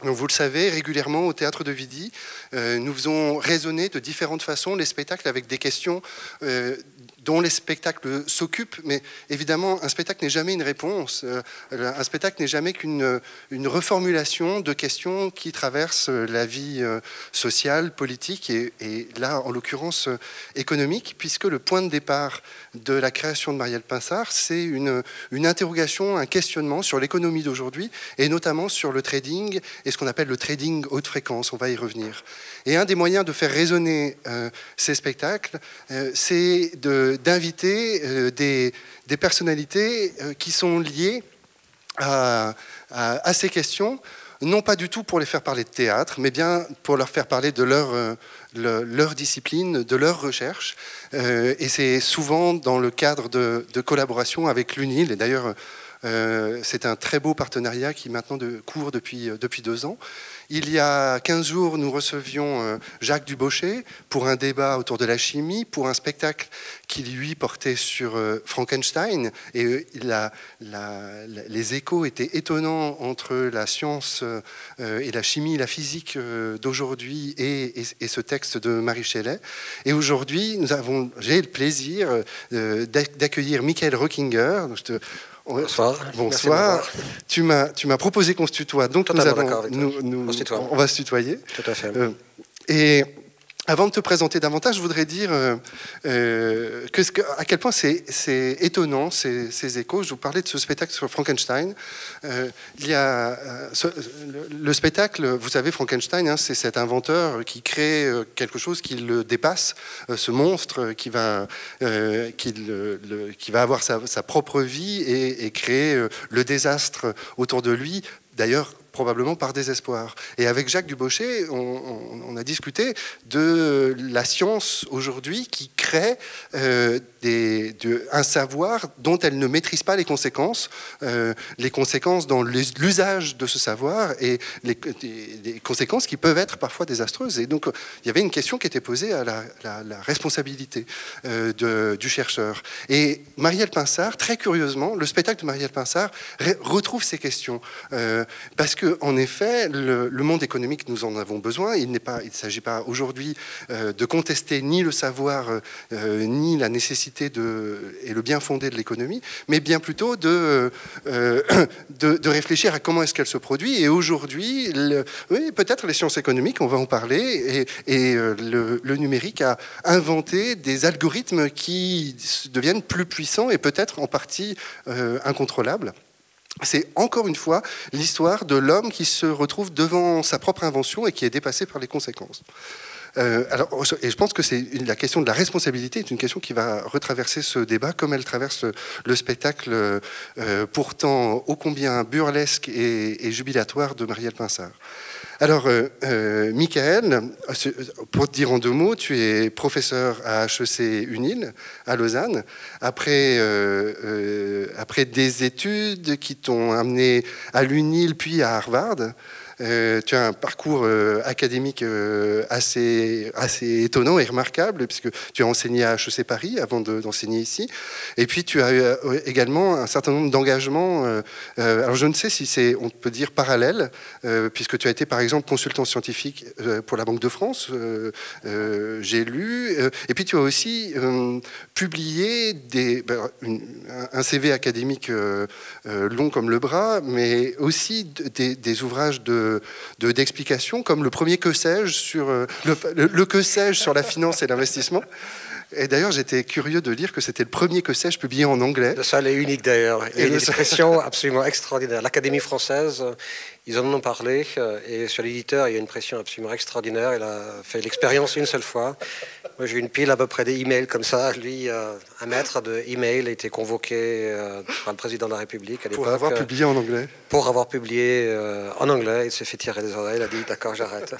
Donc, vous le savez, régulièrement au Théâtre de Vidy, nous faisons résonner de différentes façons les spectacles avec des questions dont les spectacles s'occupent, mais évidemment, un spectacle n'est jamais une réponse. Un spectacle n'est jamais qu'une reformulation de questions qui traversent la vie sociale, politique et là, en l'occurrence, économique, puisque le point de départ de la création de Marielle Pinsard, c'est une interrogation, un questionnement sur l'économie d'aujourd'hui, et notamment sur le trading et ce qu'on appelle le trading haute fréquence. On va y revenir. Et un des moyens de faire résonner ces spectacles, c'est d'inviter des personnalités qui sont liées à ces questions, non pas du tout pour les faire parler de théâtre, mais bien pour leur faire parler de leur discipline, de leur recherche. Et c'est souvent dans le cadre de collaboration avec l'UNIL. Et d'ailleurs, c'est un très beau partenariat qui maintenant court depuis 2 ans. Il y a 15 jours, nous recevions Jacques Dubochet pour un débat autour de la chimie, pour un spectacle qui, lui, portait sur Frankenstein. Et les échos étaient étonnants entre la science et la chimie, la physique d'aujourd'hui et ce texte de Marie Shelley. Et aujourd'hui, j'ai le plaisir d'accueillir Michael Rockinger. Bonsoir. Bonsoir. Tu m'as proposé qu'on se tutoie, donc on va se tutoyer. Tout à fait. Et avant de te présenter davantage, je voudrais dire à quel point c'est étonnant ces échos. Je vous parlais de ce spectacle sur Frankenstein. Il y a le spectacle, vous savez, Frankenstein, hein, c'est cet inventeur qui crée quelque chose qui le dépasse, ce monstre qui va avoir sa propre vie et créer le désastre autour de lui. D'ailleurs, probablement par désespoir. Et avec Jacques Dubochet, on a discuté de la science aujourd'hui qui crée un savoir dont elle ne maîtrise pas les conséquences dans l'usage de ce savoir et les conséquences qui peuvent être parfois désastreuses. Et donc, il y avait une question qui était posée à la responsabilité du chercheur. Et Marielle Pinsard, très curieusement, le spectacle de Marielle Pinsard retrouve ces questions. Parce qu'en effet, le monde économique, nous en avons besoin. Il ne s'agit pas aujourd'hui de contester ni le savoir, ni la nécessité et le bien fondé de l'économie, mais bien plutôt de réfléchir à comment est-ce qu'elle se produit. Et aujourd'hui, oui, peut-être les sciences économiques, on va en parler, et le numérique a inventé des algorithmes qui deviennent plus puissants et peut-être en partie incontrôlables. C'est encore une fois l'histoire de l'homme qui se retrouve devant sa propre invention et qui est dépassé par les conséquences. Et je pense que la question de la responsabilité est une question qui va retraverser ce débat comme elle traverse le spectacle pourtant ô combien burlesque et jubilatoire de Marielle Pinsard. Alors, Michael, pour te dire en 2 mots, tu es professeur à HEC UNIL, à Lausanne, après des études qui t'ont amené à l'UNIL puis à Harvard. Tu as un parcours académique assez étonnant et remarquable, puisque tu as enseigné à HEC Paris avant d'enseigner ici. Et puis, tu as également un certain nombre d'engagements. Alors, je ne sais si on peut dire parallèle, puisque tu as été, par exemple, consultant scientifique pour la Banque de France. J'ai lu. Et puis, tu as aussi publié un CV académique long comme le bras, mais aussi des ouvrages d'explication, comme le premier que sais-je sur le que sais-je sur la finance et l'investissement. Et d'ailleurs, j'étais curieux de lire que c'était le premier que sais-je publié en anglais. Le seul et unique d'ailleurs. Et une expression absolument extraordinaire. L'Académie française, ils en ont parlé, et sur l'éditeur, il y a une pression absolument extraordinaire. Il a fait l'expérience une seule fois. Moi, j'ai une pile à peu près des emails comme ça. Lui, un maître de emails a été convoqué par le président de la République à l'époque. Pour avoir publié en anglais. Pour avoir publié en anglais. Il s'est fait tirer les oreilles. Il a dit, d'accord, j'arrête.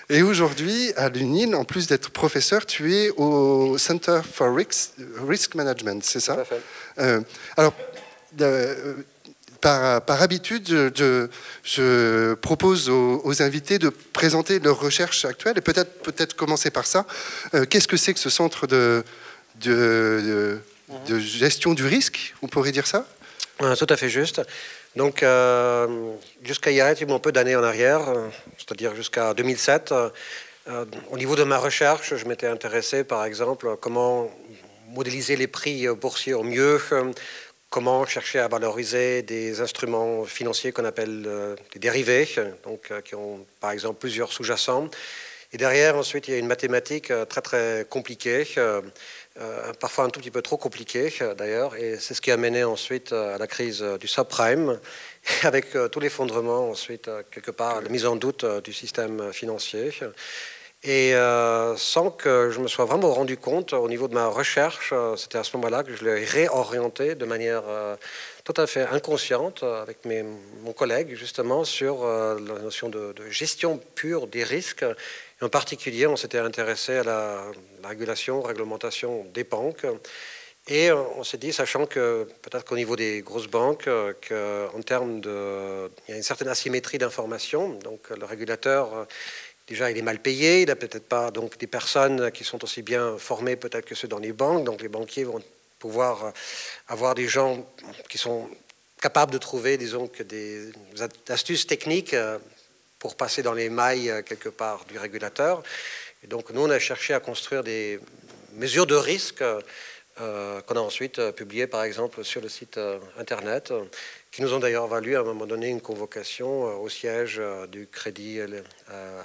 Et aujourd'hui, à l'UNIL, en plus d'être professeur, tu es au Center for Risk Management, c'est ça? Tout à fait. Alors, par habitude, je propose aux invités de présenter leurs recherches actuelles et peut-être commencer par ça. Qu'est-ce que c'est que ce centre de gestion du risque? On pourrait dire ça? Tout à fait juste. Donc, jusqu'à il y a relativement peu d'années en arrière, c'est-à-dire jusqu'à 2007, au niveau de ma recherche, je m'étais intéressé, par exemple, à comment modéliser les prix boursiers au mieux, comment chercher à valoriser des instruments financiers qu'on appelle des dérivés, donc, qui ont, par exemple, plusieurs sous-jacents. Et derrière, ensuite, il y a une mathématique très, très compliquée, parfois un tout petit peu trop compliquée, d'ailleurs, et c'est ce qui a mené ensuite à la crise du subprime, avec tout l'effondrement, ensuite, quelque part, la mise en doute du système financier. Et sans que je me sois vraiment rendu compte, au niveau de ma recherche, c'était à ce moment-là que je l'ai réorienté de manière tout à fait inconsciente avec mon collègue, justement, sur la notion de gestion pure des risques. Et en particulier, on s'était intéressé à la réglementation des banques. Et on s'est dit, sachant que peut-être qu'au niveau des grosses banques, qu'en termes de... Il y a une certaine asymétrie d'information, donc le régulateur... Déjà, il est mal payé, il n'a peut-être pas donc, des personnes qui sont aussi bien formées peut-être que ceux dans les banques, donc les banquiers vont pouvoir avoir des gens qui sont capables de trouver, disons, que des astuces techniques pour passer dans les mailles quelque part du régulateur. Et donc, nous, on a cherché à construire des mesures de risque qu'on a ensuite publiées, par exemple, sur le site Internet, qui nous ont d'ailleurs valu à un moment donné une convocation au siège du Crédit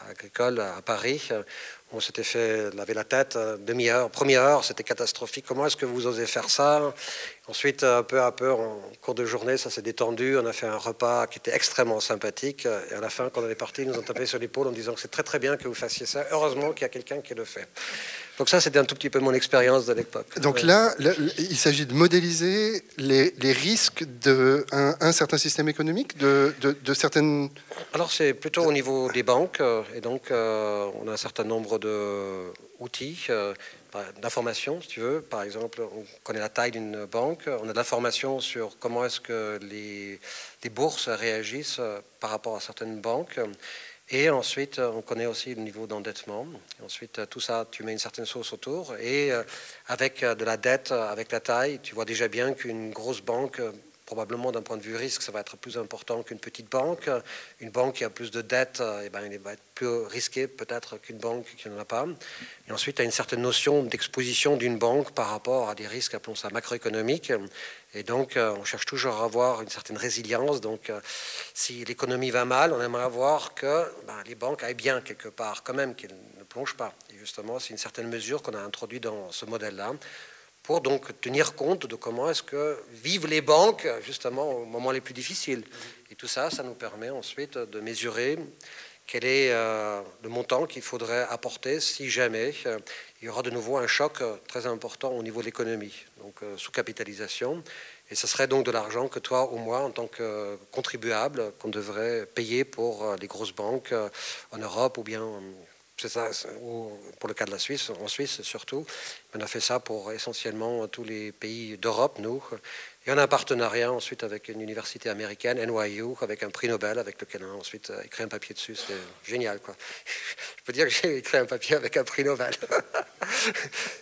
Agricole à Paris. On s'était fait laver la tête demi-heure. Première heure, c'était catastrophique. Comment est-ce que vous osez faire ça? Ensuite, peu à peu, en cours de journée, ça s'est détendu. On a fait un repas qui était extrêmement sympathique. Et à la fin, quand on est parti, ils nous ont tapé sur l'épaule en disant que c'est très très bien que vous fassiez ça. Heureusement qu'il y a quelqu'un qui le fait. Donc ça, c'était un tout petit peu mon expérience de l'époque. Donc là, il s'agit de modéliser les risques d'un certain système économique, de certaines... Alors c'est plutôt au niveau des banques, et donc on a un certain nombre d'outils, d'informations, si tu veux. Par exemple, on connaît la taille d'une banque, on a de l'information sur comment est-ce que les bourses réagissent par rapport à certaines banques. Et ensuite, on connaît aussi le niveau d'endettement. Ensuite, tout ça, tu mets une certaine sauce autour. Et avec de la dette, avec la taille, tu vois déjà bien qu'une grosse banque, probablement d'un point de vue risque, ça va être plus important qu'une petite banque. Une banque qui a plus de dettes, eh ben, elle va être plus risquée peut-être qu'une banque qui n'en a pas. Et ensuite, tu as une certaine notion d'exposition d'une banque par rapport à des risques, appelons ça macroéconomiques. Et donc, on cherche toujours à avoir une certaine résilience. Donc, si l'économie va mal, on aimerait voir que les banques aillent bien quelque part, quand même, qu'elles ne plongent pas. Et justement, c'est une certaine mesure qu'on a introduite dans ce modèle-là, pour donc tenir compte de comment est-ce que vivent les banques, justement, au moment les plus difficiles. Et tout ça, ça nous permet ensuite de mesurer quel est le montant qu'il faudrait apporter si jamais il y aura de nouveau un choc très important au niveau de l'économie, donc sous-capitalisation. Et ce serait donc de l'argent que toi ou moi, en tant que contribuable, qu'on devrait payer pour les grosses banques en Europe ou bien... C'est ça, pour le cas de la Suisse, en Suisse surtout. On a fait ça pour essentiellement tous les pays d'Europe, nous. Et on a un partenariat ensuite avec une université américaine, NYU, avec un prix Nobel, avec lequel on a ensuite écrit un papier dessus. C'était génial, quoi. Je peux dire que j'ai écrit un papier avec un prix Nobel.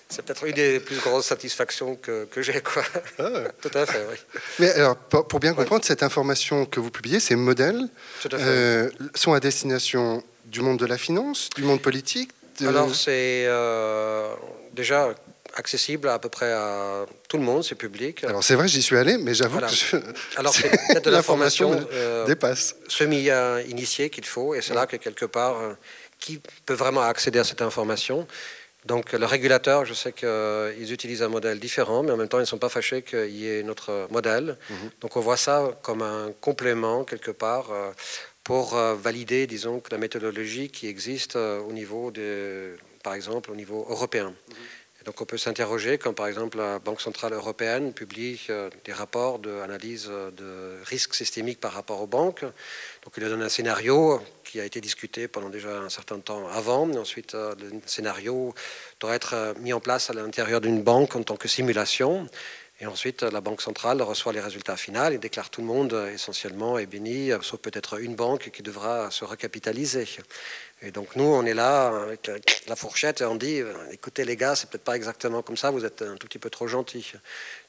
C'est peut-être une des plus grosses satisfactions que j'ai, quoi. Ah. Tout à fait, oui. Mais alors, pour bien comprendre, cette information que vous publiez, ces modèles, sont à destination du monde de la finance, du monde politique Alors, c'est déjà accessible à peu près à tout le monde, c'est public. Alors, c'est vrai, j'y suis allé, mais j'avoue que... Alors, c'est peut-être de l'information dépasse. Semi-initiée qu'il faut, et c'est là que, quelque part, qui peut vraiment accéder à cette information? Donc, le régulateur, je sais qu'ils utilisent un modèle différent, mais en même temps, ils ne sont pas fâchés qu'il y ait notre modèle. Donc, on voit ça comme un complément, quelque part, pour valider, disons, que la méthodologie qui existe au niveau par exemple, au niveau européen. Et donc, on peut s'interroger quand, par exemple, la Banque centrale européenne publie des rapports d'analyse de risques systémiques par rapport aux banques. Donc, il donne un scénario qui a été discuté pendant déjà un certain temps avant. Ensuite, le scénario doit être mis en place à l'intérieur d'une banque en tant que simulation. Et ensuite, la Banque centrale reçoit les résultats finaux et déclare tout le monde essentiellement est béni, sauf peut-être une banque qui devra se recapitaliser. Et donc nous, on est là avec la fourchette et on dit, écoutez les gars, c'est peut-être pas exactement comme ça, vous êtes un tout petit peu trop gentils.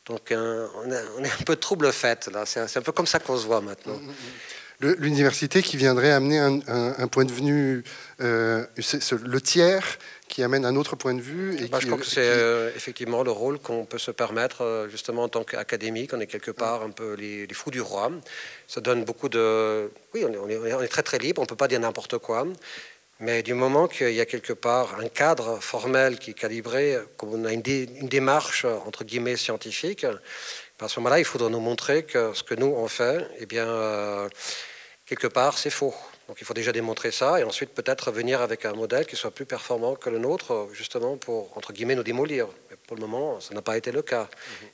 Donc on est un peu trouble fait là, c'est un peu comme ça qu'on se voit maintenant. L'université qui viendrait amener un point de vue, le tiers qui amène un autre point de vue. Et je crois que c'est effectivement le rôle qu'on peut se permettre, justement en tant qu'académique. On est quelque part un peu les fous du roi. Ça donne beaucoup de... Oui, on est très très libre, on ne peut pas dire n'importe quoi. Mais du moment qu'il y a quelque part un cadre formel qui est calibré, qu'on a une démarche, entre guillemets, scientifique, à ce moment-là, il faudra nous montrer que ce que nous, on fait, eh bien, quelque part, c'est faux. Donc il faut déjà démontrer ça, et ensuite peut-être venir avec un modèle qui soit plus performant que le nôtre, justement pour, entre guillemets, nous démolir. Mais pour le moment, ça n'a pas été le cas.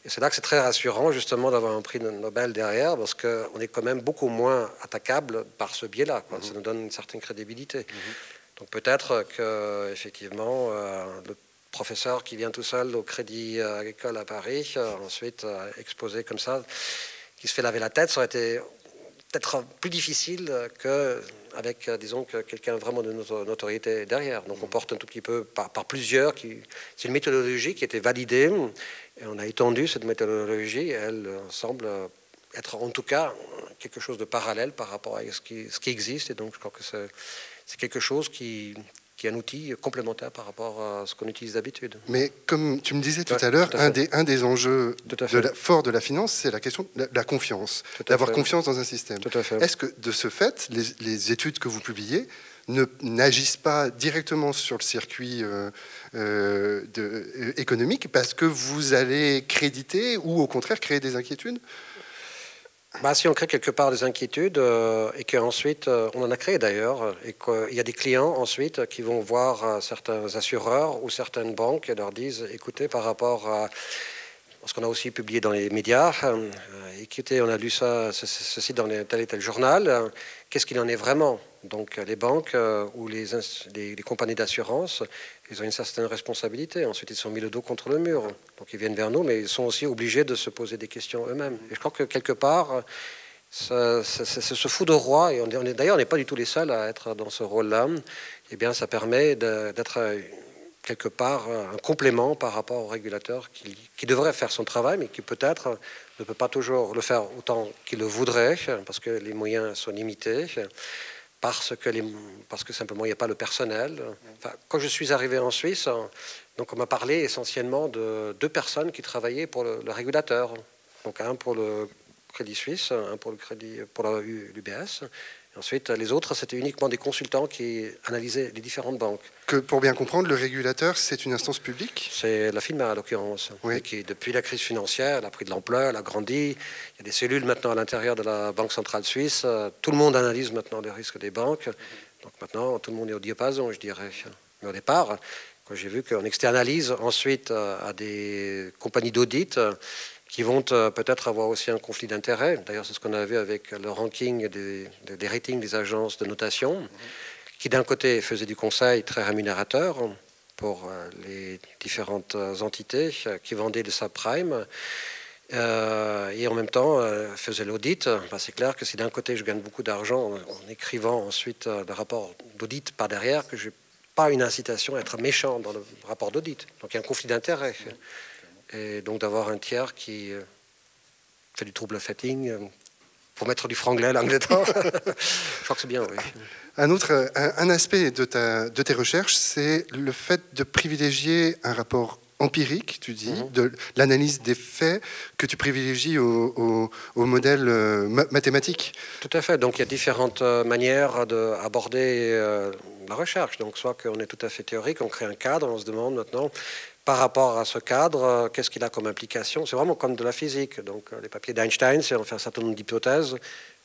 Et c'est là que c'est très rassurant, justement, d'avoir un prix Nobel derrière, parce qu'on est quand même beaucoup moins attaquable par ce biais-là. Ça nous donne une certaine crédibilité. Donc peut-être que, effectivement, le professeur qui vient tout seul au Crédit Agricole à Paris, ensuite exposé comme ça, qui se fait laver la tête, ça aurait été peut-être plus difficile qu'avec, disons, quelqu'un vraiment de notoriété derrière. Donc on porte un tout petit peu par plusieurs. C'est une méthodologie qui a été validée, et on a étendu cette méthodologie, et elle semble être en tout cas quelque chose de parallèle par rapport à ce qui existe, et donc je crois que c'est quelque chose qui est un outil complémentaire par rapport à ce qu'on utilise d'habitude. Mais comme tu me disais tout à l'heure, un des enjeux forts de la finance, c'est la question de la confiance, d'avoir confiance dans un système. Est-ce que, de ce fait, les études que vous publiez n'agissent pas directement sur le circuit économique parce que vous allez créditer ou au contraire créer des inquiétudes ? Si on crée quelque part des inquiétudes et qu'ensuite, on en a créé d'ailleurs, et qu'il y a des clients ensuite qui vont voir certains assureurs ou certaines banques et leur disent, écoutez, par rapport à ce qu'on a aussi publié dans les médias, écoutez, on a lu ceci dans tel et tel journal, qu'est-ce qu'il en est vraiment? Donc les banques ou les compagnies d'assurance, ils ont une certaine responsabilité. Ensuite, ils sont mis le dos contre le mur. Donc ils viennent vers nous, mais ils sont aussi obligés de se poser des questions eux-mêmes. Et je crois que quelque part, c'est ce fou de roi, et d'ailleurs, on n'est pas du tout les seuls à être dans ce rôle-là, eh bien, ça permet d'être quelque part un complément par rapport au régulateur qui devrait faire son travail, mais qui peut-être ne peut pas toujours le faire autant qu'il le voudrait, parce que les moyens sont limités. Parce que simplement il n'y a pas le personnel. Quand je suis arrivé en Suisse, donc on m'a parlé essentiellement de 2 personnes qui travaillaient pour le régulateur. Donc un pour le Crédit Suisse, un pour l'UBS. Ensuite, les autres, c'était uniquement des consultants qui analysaient les différentes banques. Pour bien comprendre, le régulateur, c'est une instance publique ? C'est la FINMA, en l'occurrence, oui. Qui, depuis la crise financière, elle a pris de l'ampleur, elle a grandi. Il y a des cellules maintenant à l'intérieur de la Banque centrale suisse. Tout le monde analyse maintenant les risques des banques. Donc maintenant, tout le monde est au diapason, je dirais. Mais au départ, quand j'ai vu qu'on externalise ensuite à des compagnies d'audit, qui vont peut-être avoir aussi un conflit d'intérêts. D'ailleurs, c'est ce qu'on a vu avec le ranking des ratings des agences de notation, qui d'un côté faisait du conseil très rémunérateur pour les différentes entités qui vendaient des subprimes, et en même temps faisait l'audit. C'est clair que si d'un côté je gagne beaucoup d'argent en écrivant ensuite le rapport d'audit par derrière, que je n'ai pas une incitation à être méchant dans le rapport d'audit. Donc il y a un conflit d'intérêts. Et donc d'avoir un tiers qui fait du trouble setting pour mettre du franglais à l'anglais temps, je crois que c'est bien, oui. Un aspect de tes recherches, c'est le fait de privilégier un rapport empirique, tu dis, de l'analyse des faits que tu privilégies au modèle mathématique. Tout à fait. Donc il y a différentes manières d'aborder la recherche. Donc soit qu'on est tout à fait théorique, on crée un cadre, on se demande maintenant, par rapport à ce cadre, qu'est-ce qu'il a comme implication? C'est vraiment comme de la physique. Donc les papiers d'Einstein, c'est on fait un certain nombre d'hypothèses.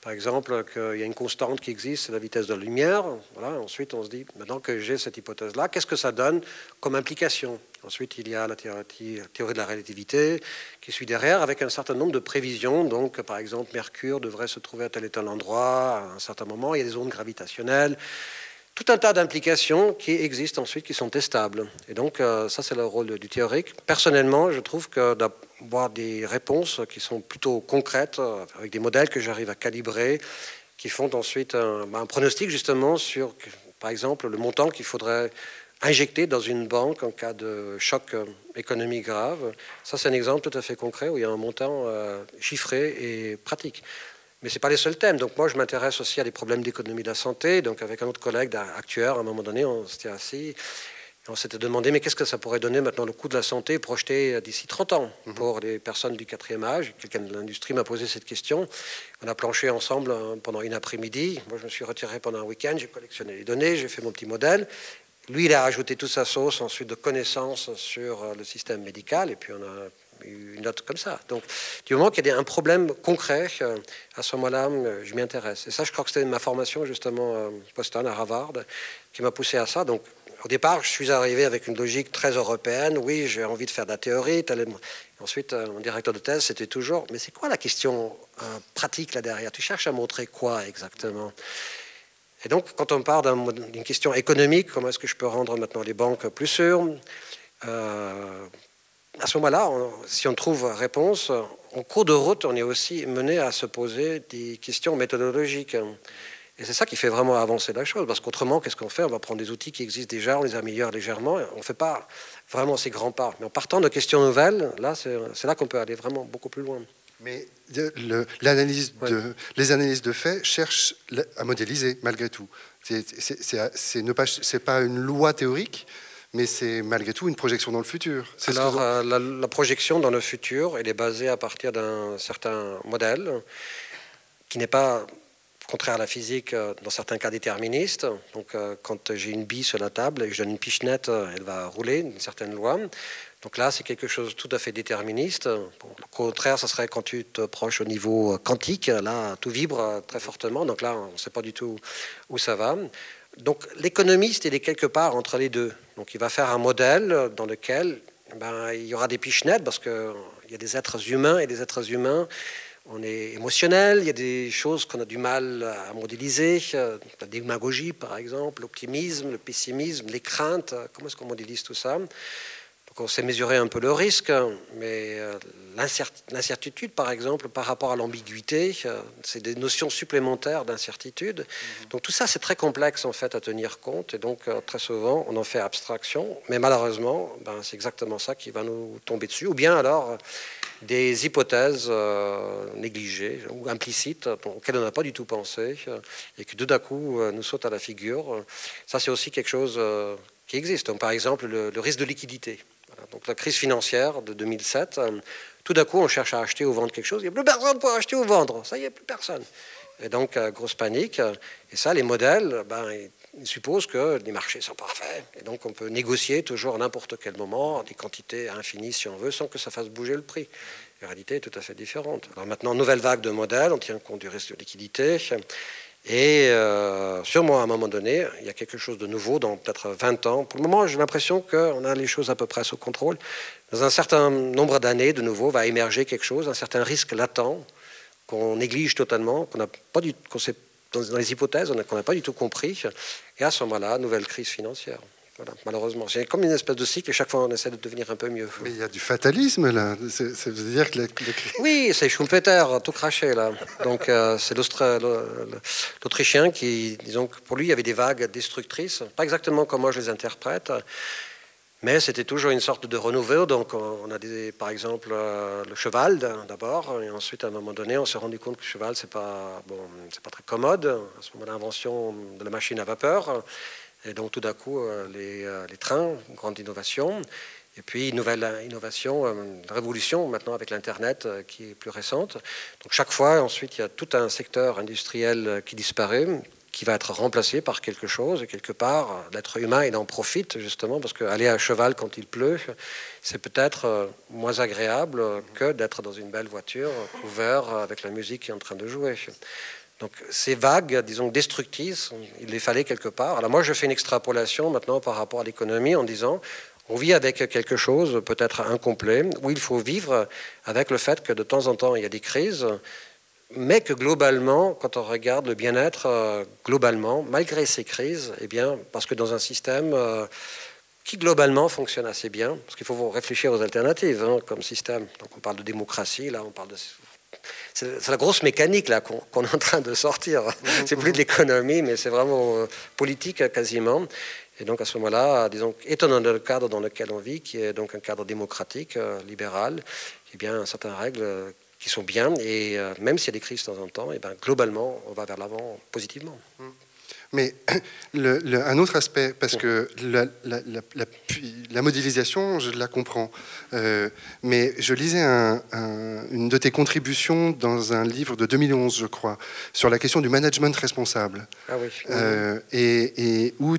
Par exemple, qu'il y a une constante qui existe, c'est la vitesse de la lumière. Voilà. Ensuite, on se dit, maintenant que j'ai cette hypothèse-là, qu'est-ce que ça donne comme implication? Ensuite, il y a la théorie de la relativité qui suit derrière, avec un certain nombre de prévisions. Donc, par exemple, Mercure devrait se trouver à tel et tel endroit à un certain moment. Il y a des ondes gravitationnelles. Tout un tas d'implications qui existent ensuite, qui sont testables. Et donc, ça, c'est le rôle du théorique. Personnellement, je trouve que d'avoir des réponses qui sont plutôt concrètes, avec des modèles que j'arrive à calibrer, qui font ensuite un pronostic, justement, sur Par exemple, le montant qu'il faudrait injecter dans une banque en cas de choc économique grave. Ça, c'est un exemple tout à fait concret où il y a un montant chiffré et pratique. Mais ce n'est pas les seuls thèmes. Donc moi, je m'intéresse aussi à des problèmes d'économie de la santé. Donc avec un autre collègue actuaire, à un moment donné, on s'était assis. On s'était demandé, mais qu'est-ce que ça pourrait donner maintenant le coût de la santé projeté d'ici 30 ans pour les personnes du 4e âge? Quelqu'un de l'industrie m'a posé cette question. On a planché ensemble pendant une après-midi. Moi, je me suis retiré pendant un week-end. J'ai collectionné les données, j'ai fait mon petit modèle. Lui, il a rajouté toute sa sauce ensuite de connaissances sur le système médical. Et puis, on a eu une note comme ça. Donc, du moment qu'il y a un problème concret, à ce moment-là, je m'y intéresse. Et ça, je crois que c'était ma formation, justement, Boston, à Harvard, qui m'a poussé à ça. Donc, au départ, je suis arrivé avec une logique très européenne. Oui, j'ai envie de faire de la théorie. Ensuite, mon directeur de thèse, c'était toujours, mais c'est quoi la question pratique là derrière? Tu cherches à montrer quoi exactement? Et donc, quand on parle d'une question économique, comment est-ce que je peux rendre maintenant les banques plus sûres? À ce moment-là, si on trouve réponse, en cours de route, on est aussi mené à se poser des questions méthodologiques. Et c'est ça qui fait vraiment avancer la chose, parce qu'autrement, qu'est-ce qu'on fait? On va prendre des outils qui existent déjà, on les améliore légèrement, on ne fait pas vraiment ces grands pas. Mais en partant de questions nouvelles, là, c'est là qu'on peut aller vraiment beaucoup plus loin. Mais les analyses de faits cherchent à modéliser, malgré tout. C'est pas une loi théorique, mais c'est malgré tout une projection dans le futur. Alors, la projection dans le futur, elle est basée à partir d'un certain modèle qui n'est pas contraire à la physique, dans certains cas déterministe. Donc, quand j'ai une bille sur la table et que je donne une pichenette, elle va rouler, une certaine loi. Donc là, c'est quelque chose de tout à fait déterministe. Bon, le contraire, ça serait quand tu te approches au niveau quantique. Là, tout vibre très fortement. Donc là, on ne sait pas du tout où ça va. Donc, l'économiste, il est quelque part entre les deux. Donc, il va faire un modèle dans lequel il y aura des pichenettes parce qu'il y a des êtres humains et des êtres humains. On est émotionnel, il y a des choses qu'on a du mal à modéliser, la démagogie par exemple, l'optimisme, le pessimisme, les craintes, comment est-ce qu'on modélise tout ça? Donc on sait mesurer un peu le risque, mais l'incertitude par exemple par rapport à l'ambiguïté, c'est des notions supplémentaires d'incertitude. Donc tout ça c'est très complexe en fait à tenir compte et donc très souvent on en fait abstraction, mais malheureusement c'est exactement ça qui va nous tomber dessus, ou bien alors des hypothèses négligées ou implicites auxquelles on n'a pas du tout pensé et qui tout d'un coup nous sautent à la figure. Ça, c'est aussi quelque chose qui existe. Donc, par exemple, le risque de liquidité. Voilà. Donc, la crise financière de 2007, tout d'un coup, on cherche à acheter ou vendre quelque chose. Il n'y a plus personne pour acheter ou vendre. Ça y est, plus personne. Et donc, grosse panique. Et ça, les modèles, ils supposent que les marchés sont parfaits. Et donc, on peut négocier toujours à n'importe quel moment des quantités infinies, si on veut, sans que ça fasse bouger le prix. La réalité est tout à fait différente. Alors maintenant, nouvelle vague de modèles, on tient compte du risque de liquidité. Et sûrement, à un moment donné, il y a quelque chose de nouveau dans peut-être 20 ans. Pour le moment, j'ai l'impression qu'on a les choses à peu près sous contrôle. Dans un certain nombre d'années, de nouveau, va émerger quelque chose, un certain risque latent qu'on néglige totalement, qu'on sait dans les hypothèses qu'on n'a pas du tout compris. Et à ce moment-là, nouvelle crise financière. Voilà, malheureusement. C'est comme une espèce de cycle et chaque fois on essaie de devenir un peu mieux. Mais il y a du fatalisme là. Ça veut dire que Oui, c'est Schumpeter, tout craché là. Donc c'est l'Autrichien qui, disons que pour lui, il y avait des vagues destructrices. Pas exactement comme moi je les interprète. Mais c'était toujours une sorte de renouveau. Donc, on a par exemple le cheval d'abord, et ensuite, à un moment donné, on s'est rendu compte que le cheval, c'est pas très commode. À ce moment-là, l'invention de la machine à vapeur, et donc tout d'un coup, les trains, une grande innovation. Et puis, une nouvelle innovation, une révolution maintenant avec l'Internet qui est plus récente. Donc, chaque fois, ensuite, il y a tout un secteur industriel qui disparaît, qui va être remplacé par quelque chose, et quelque part, l'être humain, il en profite justement, parce qu'aller à cheval quand il pleut, c'est peut-être moins agréable que d'être dans une belle voiture, couvert avec la musique qui est en train de jouer. Donc ces vagues, disons, destructrices, il les fallait quelque part. Alors moi, je fais une extrapolation maintenant par rapport à l'économie en disant, on vit avec quelque chose peut-être incomplet, où il faut vivre avec le fait que de temps en temps, il y a des crises, mais que globalement, quand on regarde le bien-être, globalement, malgré ces crises, eh bien, parce que dans un système qui globalement fonctionne assez bien, parce qu'il faut réfléchir aux alternatives comme système. Donc on parle de démocratie, là on parle de c'est la grosse mécanique là qu'on est en train de sortir. C'est plus de l'économie, mais c'est vraiment politique quasiment. Et donc à ce moment-là, disons, étant dans le cadre dans lequel on vit, qui est donc un cadre démocratique, libéral, eh bien certaines règles qui sont bien, et même s'il y a des crises de temps en temps, eh bien, globalement, on va vers l'avant positivement. Mais un autre aspect, parce que la modélisation, je la comprends, mais je lisais une de tes contributions dans un livre de 2011, je crois, sur la question du management responsable. Ah oui. Et où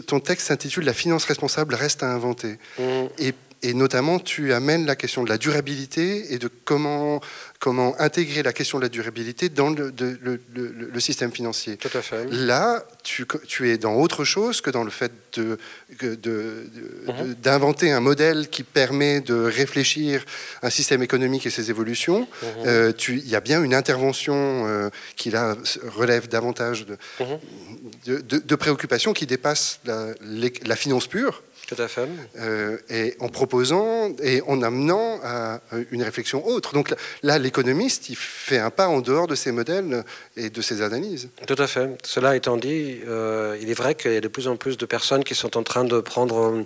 ton texte s'intitule « La finance responsable reste à inventer ». Et notamment, tu amènes la question de la durabilité et de comment intégrer la question de la durabilité dans le système financier. Tout à fait. Là, tu es dans autre chose que dans le fait d'inventer un modèle qui permet de réfléchir un système économique et ses évolutions. Il y a bien une intervention qui là relève davantage de préoccupations qui dépassent la finance pure. Tout à fait. Et en proposant et en amenant à une réflexion autre. Donc là, l'économiste, il fait un pas en dehors de ces modèles et de ces analyses. Tout à fait. Cela étant dit, il est vrai qu'il y a de plus en plus de personnes qui sont en train de prendre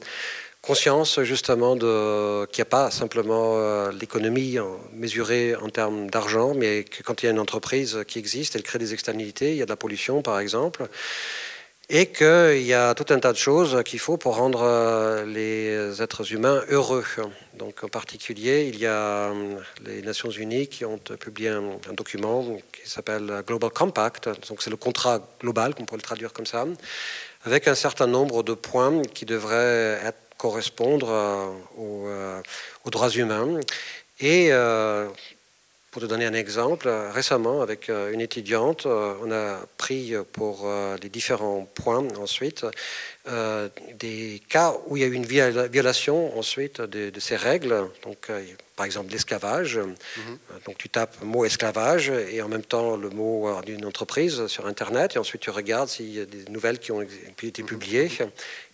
conscience justement qu'il n'y a pas simplement l'économie mesurée en termes d'argent, mais que quand il y a une entreprise qui existe, elle crée des externalités, il y a de la pollution par exemple. Et qu'il y a tout un tas de choses qu'il faut pour rendre les êtres humains heureux. Donc en particulier, il y a les Nations Unies qui ont publié un document qui s'appelle Global Compact, donc c'est le contrat global, qu'on pourrait le traduire comme ça, avec un certain nombre de points qui devraient correspondre aux droits humains. Et pour te donner un exemple, récemment, avec une étudiante, on a pris pour les différents points ensuite des cas où il y a eu une violation ensuite de ces règles. Donc, par exemple, l'esclavage. Donc, tu tapes mot esclavage et en même temps le mot d'une entreprise sur Internet. Et ensuite, tu regardes s'il y a des nouvelles qui ont été publiées.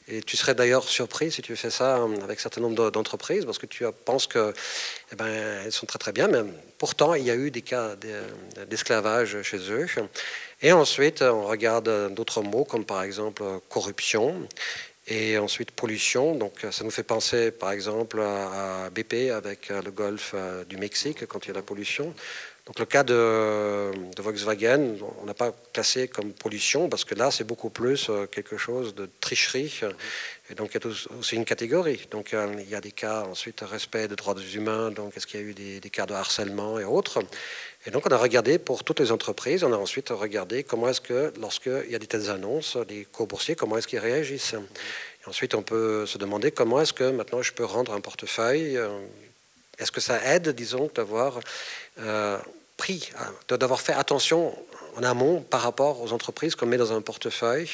Et tu serais d'ailleurs surpris si tu fais ça avec un certain nombre d'entreprises, parce que tu penses que, elles sont très très bien, mais pourtant il y a eu des cas d'esclavage chez eux. Et ensuite, on regarde d'autres mots comme par exemple corruption et ensuite pollution. Donc ça nous fait penser par exemple à BP avec le golfe du Mexique quand il y a la pollution. Donc le cas de Volkswagen, on n'a pas classé comme pollution parce que là, c'est beaucoup plus quelque chose de tricherie. Et donc il y a aussi une catégorie. Donc il y a des cas ensuite respect des droits humains. Donc est-ce qu'il y a eu des cas de harcèlement et autres. Et donc on a regardé pour toutes les entreprises. On a ensuite regardé comment est-ce que lorsqu'il y a des telles annonces, les cours boursiers, comment est-ce qu'ils réagissent. Et ensuite on peut se demander comment est-ce que maintenant je peux rendre un portefeuille. Est-ce que ça aide, disons, d'avoir d'avoir fait attention en amont par rapport aux entreprises qu'on met dans un portefeuille,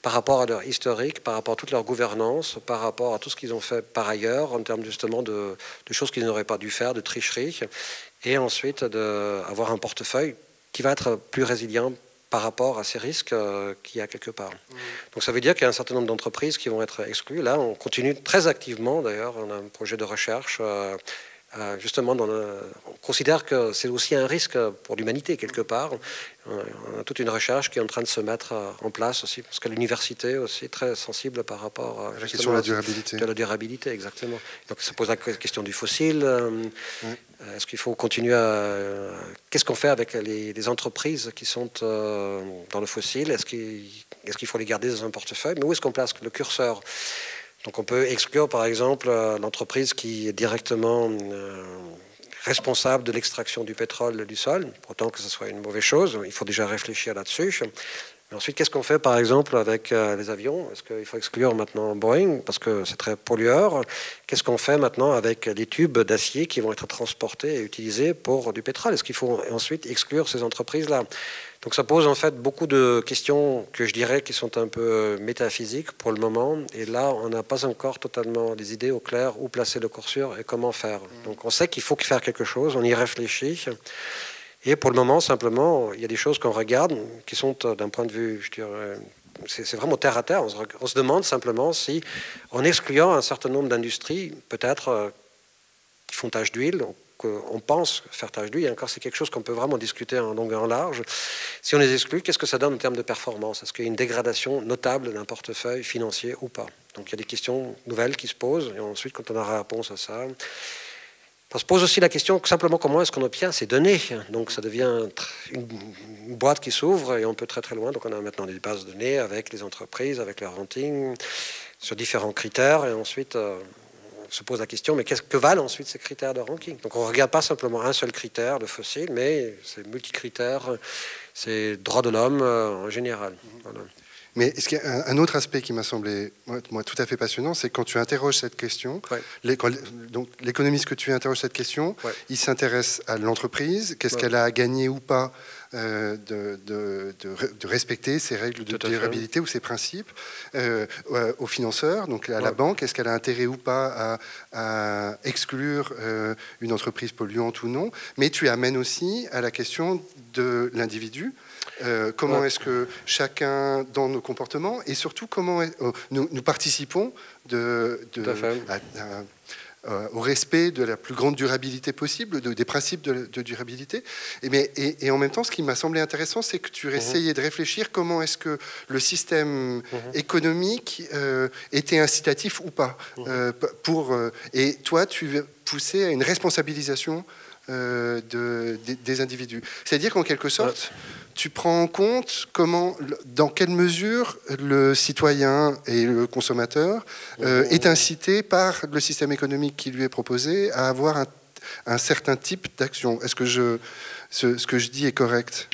par rapport à leur historique, par rapport à toute leur gouvernance, par rapport à tout ce qu'ils ont fait par ailleurs, en termes justement de choses qu'ils n'auraient pas dû faire, de tricherie, et ensuite d'avoir un portefeuille qui va être plus résilient par rapport à ces risques qu'il y a quelque part. Donc ça veut dire qu'il y a un certain nombre d'entreprises qui vont être exclues. Là, on continue très activement, d'ailleurs, on a un projet de recherche justement, on considère que c'est aussi un risque pour l'humanité quelque part. On a toute une recherche qui est en train de se mettre en place aussi, parce que l'université aussi est très sensible par rapport à la question de la durabilité. De la durabilité, exactement. Donc ça pose la question du fossile. Est-ce qu'il faut continuer qu'est-ce qu'on fait avec les entreprises qui sont dans le fossile? Est-ce qu'il faut les garder dans un portefeuille? Mais où est-ce qu'on place le curseur? Donc on peut exclure par exemple l'entreprise qui est directement responsable de l'extraction du pétrole du sol, pourtant que ce soit une mauvaise chose, il faut déjà réfléchir là-dessus. Mais ensuite, qu'est-ce qu'on fait par exemple avec les avions? Est-ce qu'il faut exclure maintenant Boeing parce que c'est très pollueur? Qu'est-ce qu'on fait maintenant avec les tubes d'acier qui vont être transportés et utilisés pour du pétrole? Est-ce qu'il faut ensuite exclure ces entreprises-là? Donc ça pose en fait beaucoup de questions que je dirais qui sont un peu métaphysiques pour le moment. Et là, on n'a pas encore totalement des idées au clair où placer le curseur et comment faire. Donc on sait qu'il faut faire quelque chose, on y réfléchit. Et pour le moment, simplement, il y a des choses qu'on regarde qui sont d'un point de vue, je dirais, c'est vraiment terre à terre. On se demande simplement si, en excluant un certain nombre d'industries, peut-être qui font tache d'huile, qu'on pense faire tâche d'huile. Et encore, c'est quelque chose qu'on peut vraiment discuter en long et en large. Si on les exclut, qu'est-ce que ça donne en termes de performance? Est-ce qu'il y a une dégradation notable d'un portefeuille financier ou pas? Donc il y a des questions nouvelles qui se posent, et ensuite, quand on aura la réponse à ça, on se pose aussi la question simplement comment est-ce qu'on obtient ces données. Donc ça devient une boîte qui s'ouvre et on peut très très loin. Donc on a maintenant des bases de données avec les entreprises, avec leur ranking, sur différents critères, et ensuite on se pose la question, mais qu'est-ce que valent ensuite ces critères de ranking? Donc on ne regarde pas simplement un seul critère, le fossile, mais c'est multicritères, c'est droits de l'homme en général. Voilà. Mais est-ce qu'il y a un autre aspect qui m'a semblé moi, tout à fait passionnant, c'est quand tu interroges cette question, donc l'économiste que tu interroges cette question, il s'intéresse à l'entreprise, qu'est-ce qu'elle a à gagner ou pas de respecter ses règles de durabilité ou ses principes, aux financeurs, donc à la banque, est-ce qu'elle a intérêt ou pas à exclure une entreprise polluante ou non, mais tu amènes aussi à la question de l'individu. Comment est-ce que chacun dans nos comportements et surtout comment nous participons au respect de la plus grande durabilité possible, des principes de durabilité. Et en même temps, ce qui m'a semblé intéressant, c'est que tu essayais de réfléchir comment est-ce que le système économique était incitatif ou pas. Et toi, tu poussais à une responsabilisation des individus. C'est-à-dire qu'en quelque sorte, tu prends en compte dans quelle mesure le citoyen et le consommateur est incité par le système économique qui lui est proposé à avoir un certain type d'action. Est-ce que ce que je dis est correct?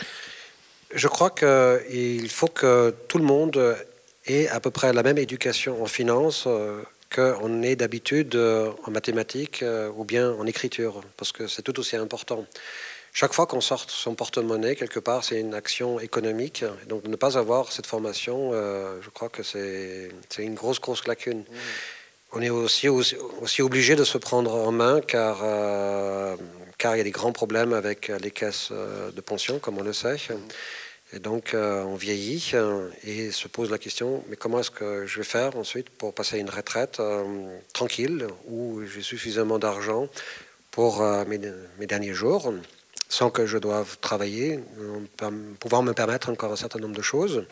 Je crois qu'il faut que tout le monde ait à peu près la même éducation en finance qu'on est d'habitude en mathématiques ou bien en écriture, parce que c'est tout aussi important. Chaque fois qu'on sort son porte-monnaie, quelque part, c'est une action économique. Et donc, de ne pas avoir cette formation, je crois que c'est une grosse lacune. On est aussi obligé de se prendre en main, car il y a des grands problèmes avec les caisses de pension, comme on le sait. Et donc, on vieillit et se pose la question, mais comment est-ce que je vais faire ensuite pour passer à une retraite tranquille, où j'ai suffisamment d'argent pour mes derniers jours, sans que je doive travailler, pouvoir me permettre encore un certain nombre de choses.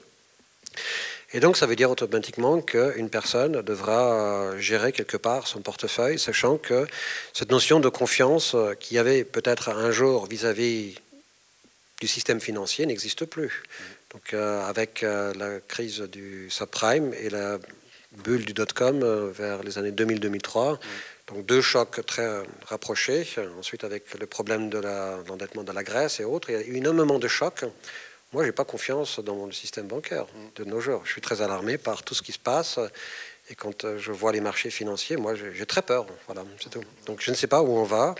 Et donc, ça veut dire automatiquement qu'une personne devra gérer quelque part son portefeuille, sachant que cette notion de confiance qu'il y avait peut-être un jour vis-à-vis du système financier n'existe plus. Donc, avec la crise du subprime et la bulle du dot-com vers les années 2000-2003, donc deux chocs très rapprochés. Ensuite, avec le problème de l'endettement de la Grèce et autres, il y a eu énormément de chocs. Moi, je n'ai pas confiance dans le système bancaire de nos jours. Je suis très alarmé par tout ce qui se passe. Et quand je vois les marchés financiers, moi, j'ai très peur. Voilà, c'est tout. Donc, je ne sais pas où on va.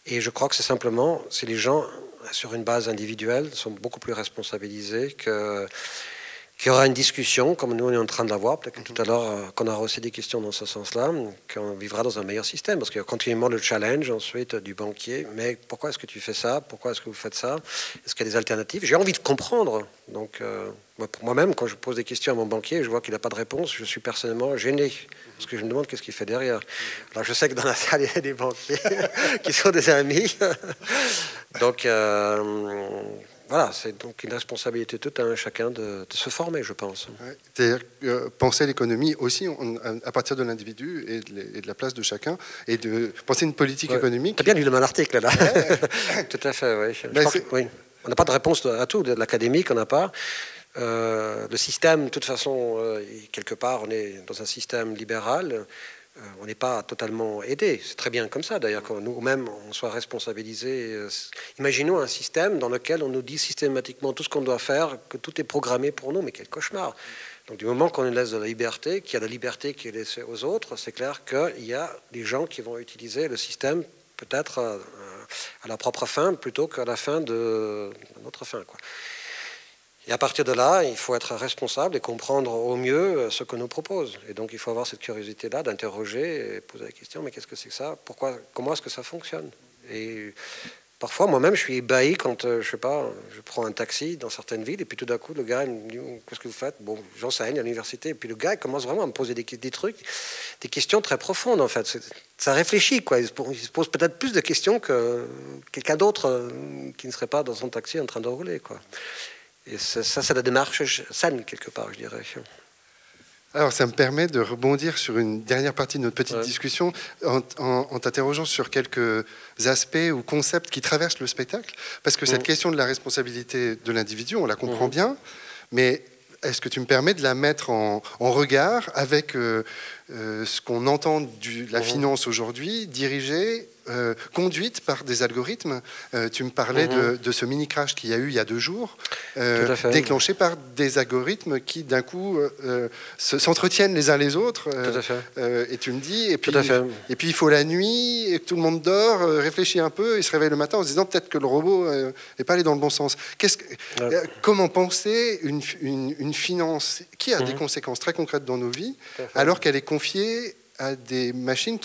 Et je crois que c'est simplement, si les gens, sur une base individuelle, sont beaucoup plus responsabilisés qu'il y aura une discussion, comme nous on est en train de l'avoir, peut-être que tout à l'heure, qu'on aura aussi des questions dans ce sens-là, qu'on vivra dans un meilleur système, parce qu'il y a continuellement le challenge ensuite du banquier, mais pourquoi est-ce que tu fais ça? Pourquoi est-ce que vous faites ça? Est-ce qu'il y a des alternatives? J'ai envie de comprendre. Donc, pour moi-même, quand je pose des questions à mon banquier, je vois qu'il n'a pas de réponse, je suis personnellement gêné, parce que je me demande qu'est-ce qu'il fait derrière. Alors, je sais que dans la salle, il y a des banquiers qui sont des amis. Donc, voilà, c'est donc une responsabilité tout à chacun de se former, je pense. Ouais, c'est-à-dire penser l'économie aussi à partir de l'individu et de la place de chacun, et de penser une politique économique. Tu as bien lu mon article, là. Tout à fait, oui. Oui. On n'a pas de réponse à tout, de l'académique, on n'a pas. Le système, de toute façon, quelque part, on est dans un système libéral. On n'est pas totalement aidé. C'est très bien comme ça, d'ailleurs, que nous-mêmes, on soit responsabilisés. Imaginons un système dans lequel on nous dit systématiquement tout ce qu'on doit faire, que tout est programmé pour nous, mais quel cauchemar. Donc, du moment qu'on nous laisse de la liberté, qu'il y a la liberté qui est laissée aux autres, c'est clair qu'il y a des gens qui vont utiliser le système peut-être à la propre fin, plutôt qu'à la fin de notre fin, quoi. Et à partir de là, il faut être responsable et comprendre au mieux ce que nous propose. Et donc, il faut avoir cette curiosité-là d'interroger et poser la question, mais qu'est-ce que c'est que ça? Comment est-ce que ça fonctionne? Et parfois, moi-même, je suis ébahi quand, je sais pas, je prends un taxi dans certaines villes, et puis tout d'un coup, le gars, il me dit, qu'est-ce que vous faites? Bon, j'enseigne à l'université, et puis le gars, il commence vraiment à me poser des trucs, des questions très profondes, en fait. Ça réfléchit, quoi. Il se pose peut-être plus de questions que quelqu'un d'autre qui ne serait pas dans son taxi en train de rouler, quoi. Et ça, c'est la démarche saine, quelque part, je dirais. Alors, ça me permet de rebondir sur une dernière partie de notre petite discussion en t'interrogeant sur quelques aspects ou concepts qui traversent le spectacle. Parce que cette question de la responsabilité de l'individu, on la comprend bien, mais est-ce que tu me permets de la mettre en regard avec ce qu'on entend de la finance aujourd'hui, dirigée, conduite par des algorithmes? Tu me parlais de ce mini-crash qu'il y a eu il y a 2 jours, déclenché par des algorithmes qui, d'un coup, s'entretiennent les uns les autres. Et tu me dis, et puis il faut la nuit, et tout le monde dort, réfléchit un peu, et se réveille le matin en se disant peut-être que le robot n'est pas allé dans le bon sens. Comment penser une finance qui a des conséquences très concrètes dans nos vies, alors qu'elle est confiée à des machines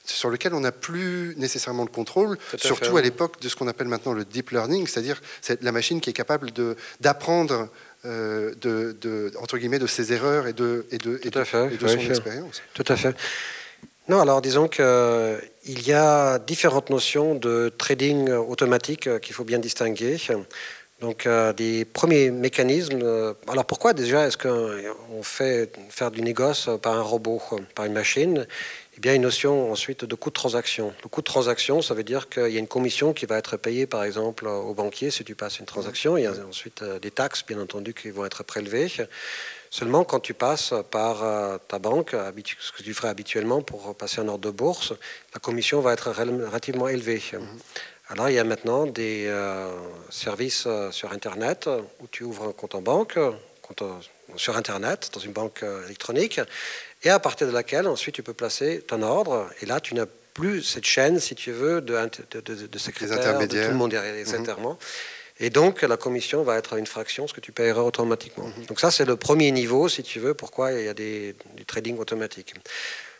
sur lesquelles on n'a plus nécessairement le contrôle, surtout à l'époque de ce qu'on appelle maintenant le deep learning, c'est-à-dire la machine qui est capable d'apprendre entre guillemets de ses erreurs et de son expérience. Tout à fait. Non, alors disons qu'il y a différentes notions de trading automatique qu'il faut bien distinguer. Donc, des premiers mécanismes. Alors, pourquoi déjà est-ce qu'on fait faire du négoce par un robot, par une machine? Eh bien, une notion ensuite de coût de transaction. Le coût de transaction, ça veut dire qu'il y a une commission qui va être payée, par exemple, au banquier si tu passes une transaction. Il y a ensuite des taxes, bien entendu, qui vont être prélevées. Seulement, quand tu passes par ta banque, ce que tu ferais habituellement pour passer un ordre de bourse, la commission va être relativement élevée. Alors, il y a maintenant des services sur Internet où tu ouvres un compte en banque, sur Internet, dans une banque électronique, et à partir de laquelle, ensuite, tu peux placer ton ordre. Et là, tu n'as plus cette chaîne, si tu veux, de secrétaires, de tout le monde derrière, etc. Et donc, la commission va être à une fraction, ce que tu paieras automatiquement. Donc ça, c'est le premier niveau, si tu veux, pourquoi il y a du trading automatique.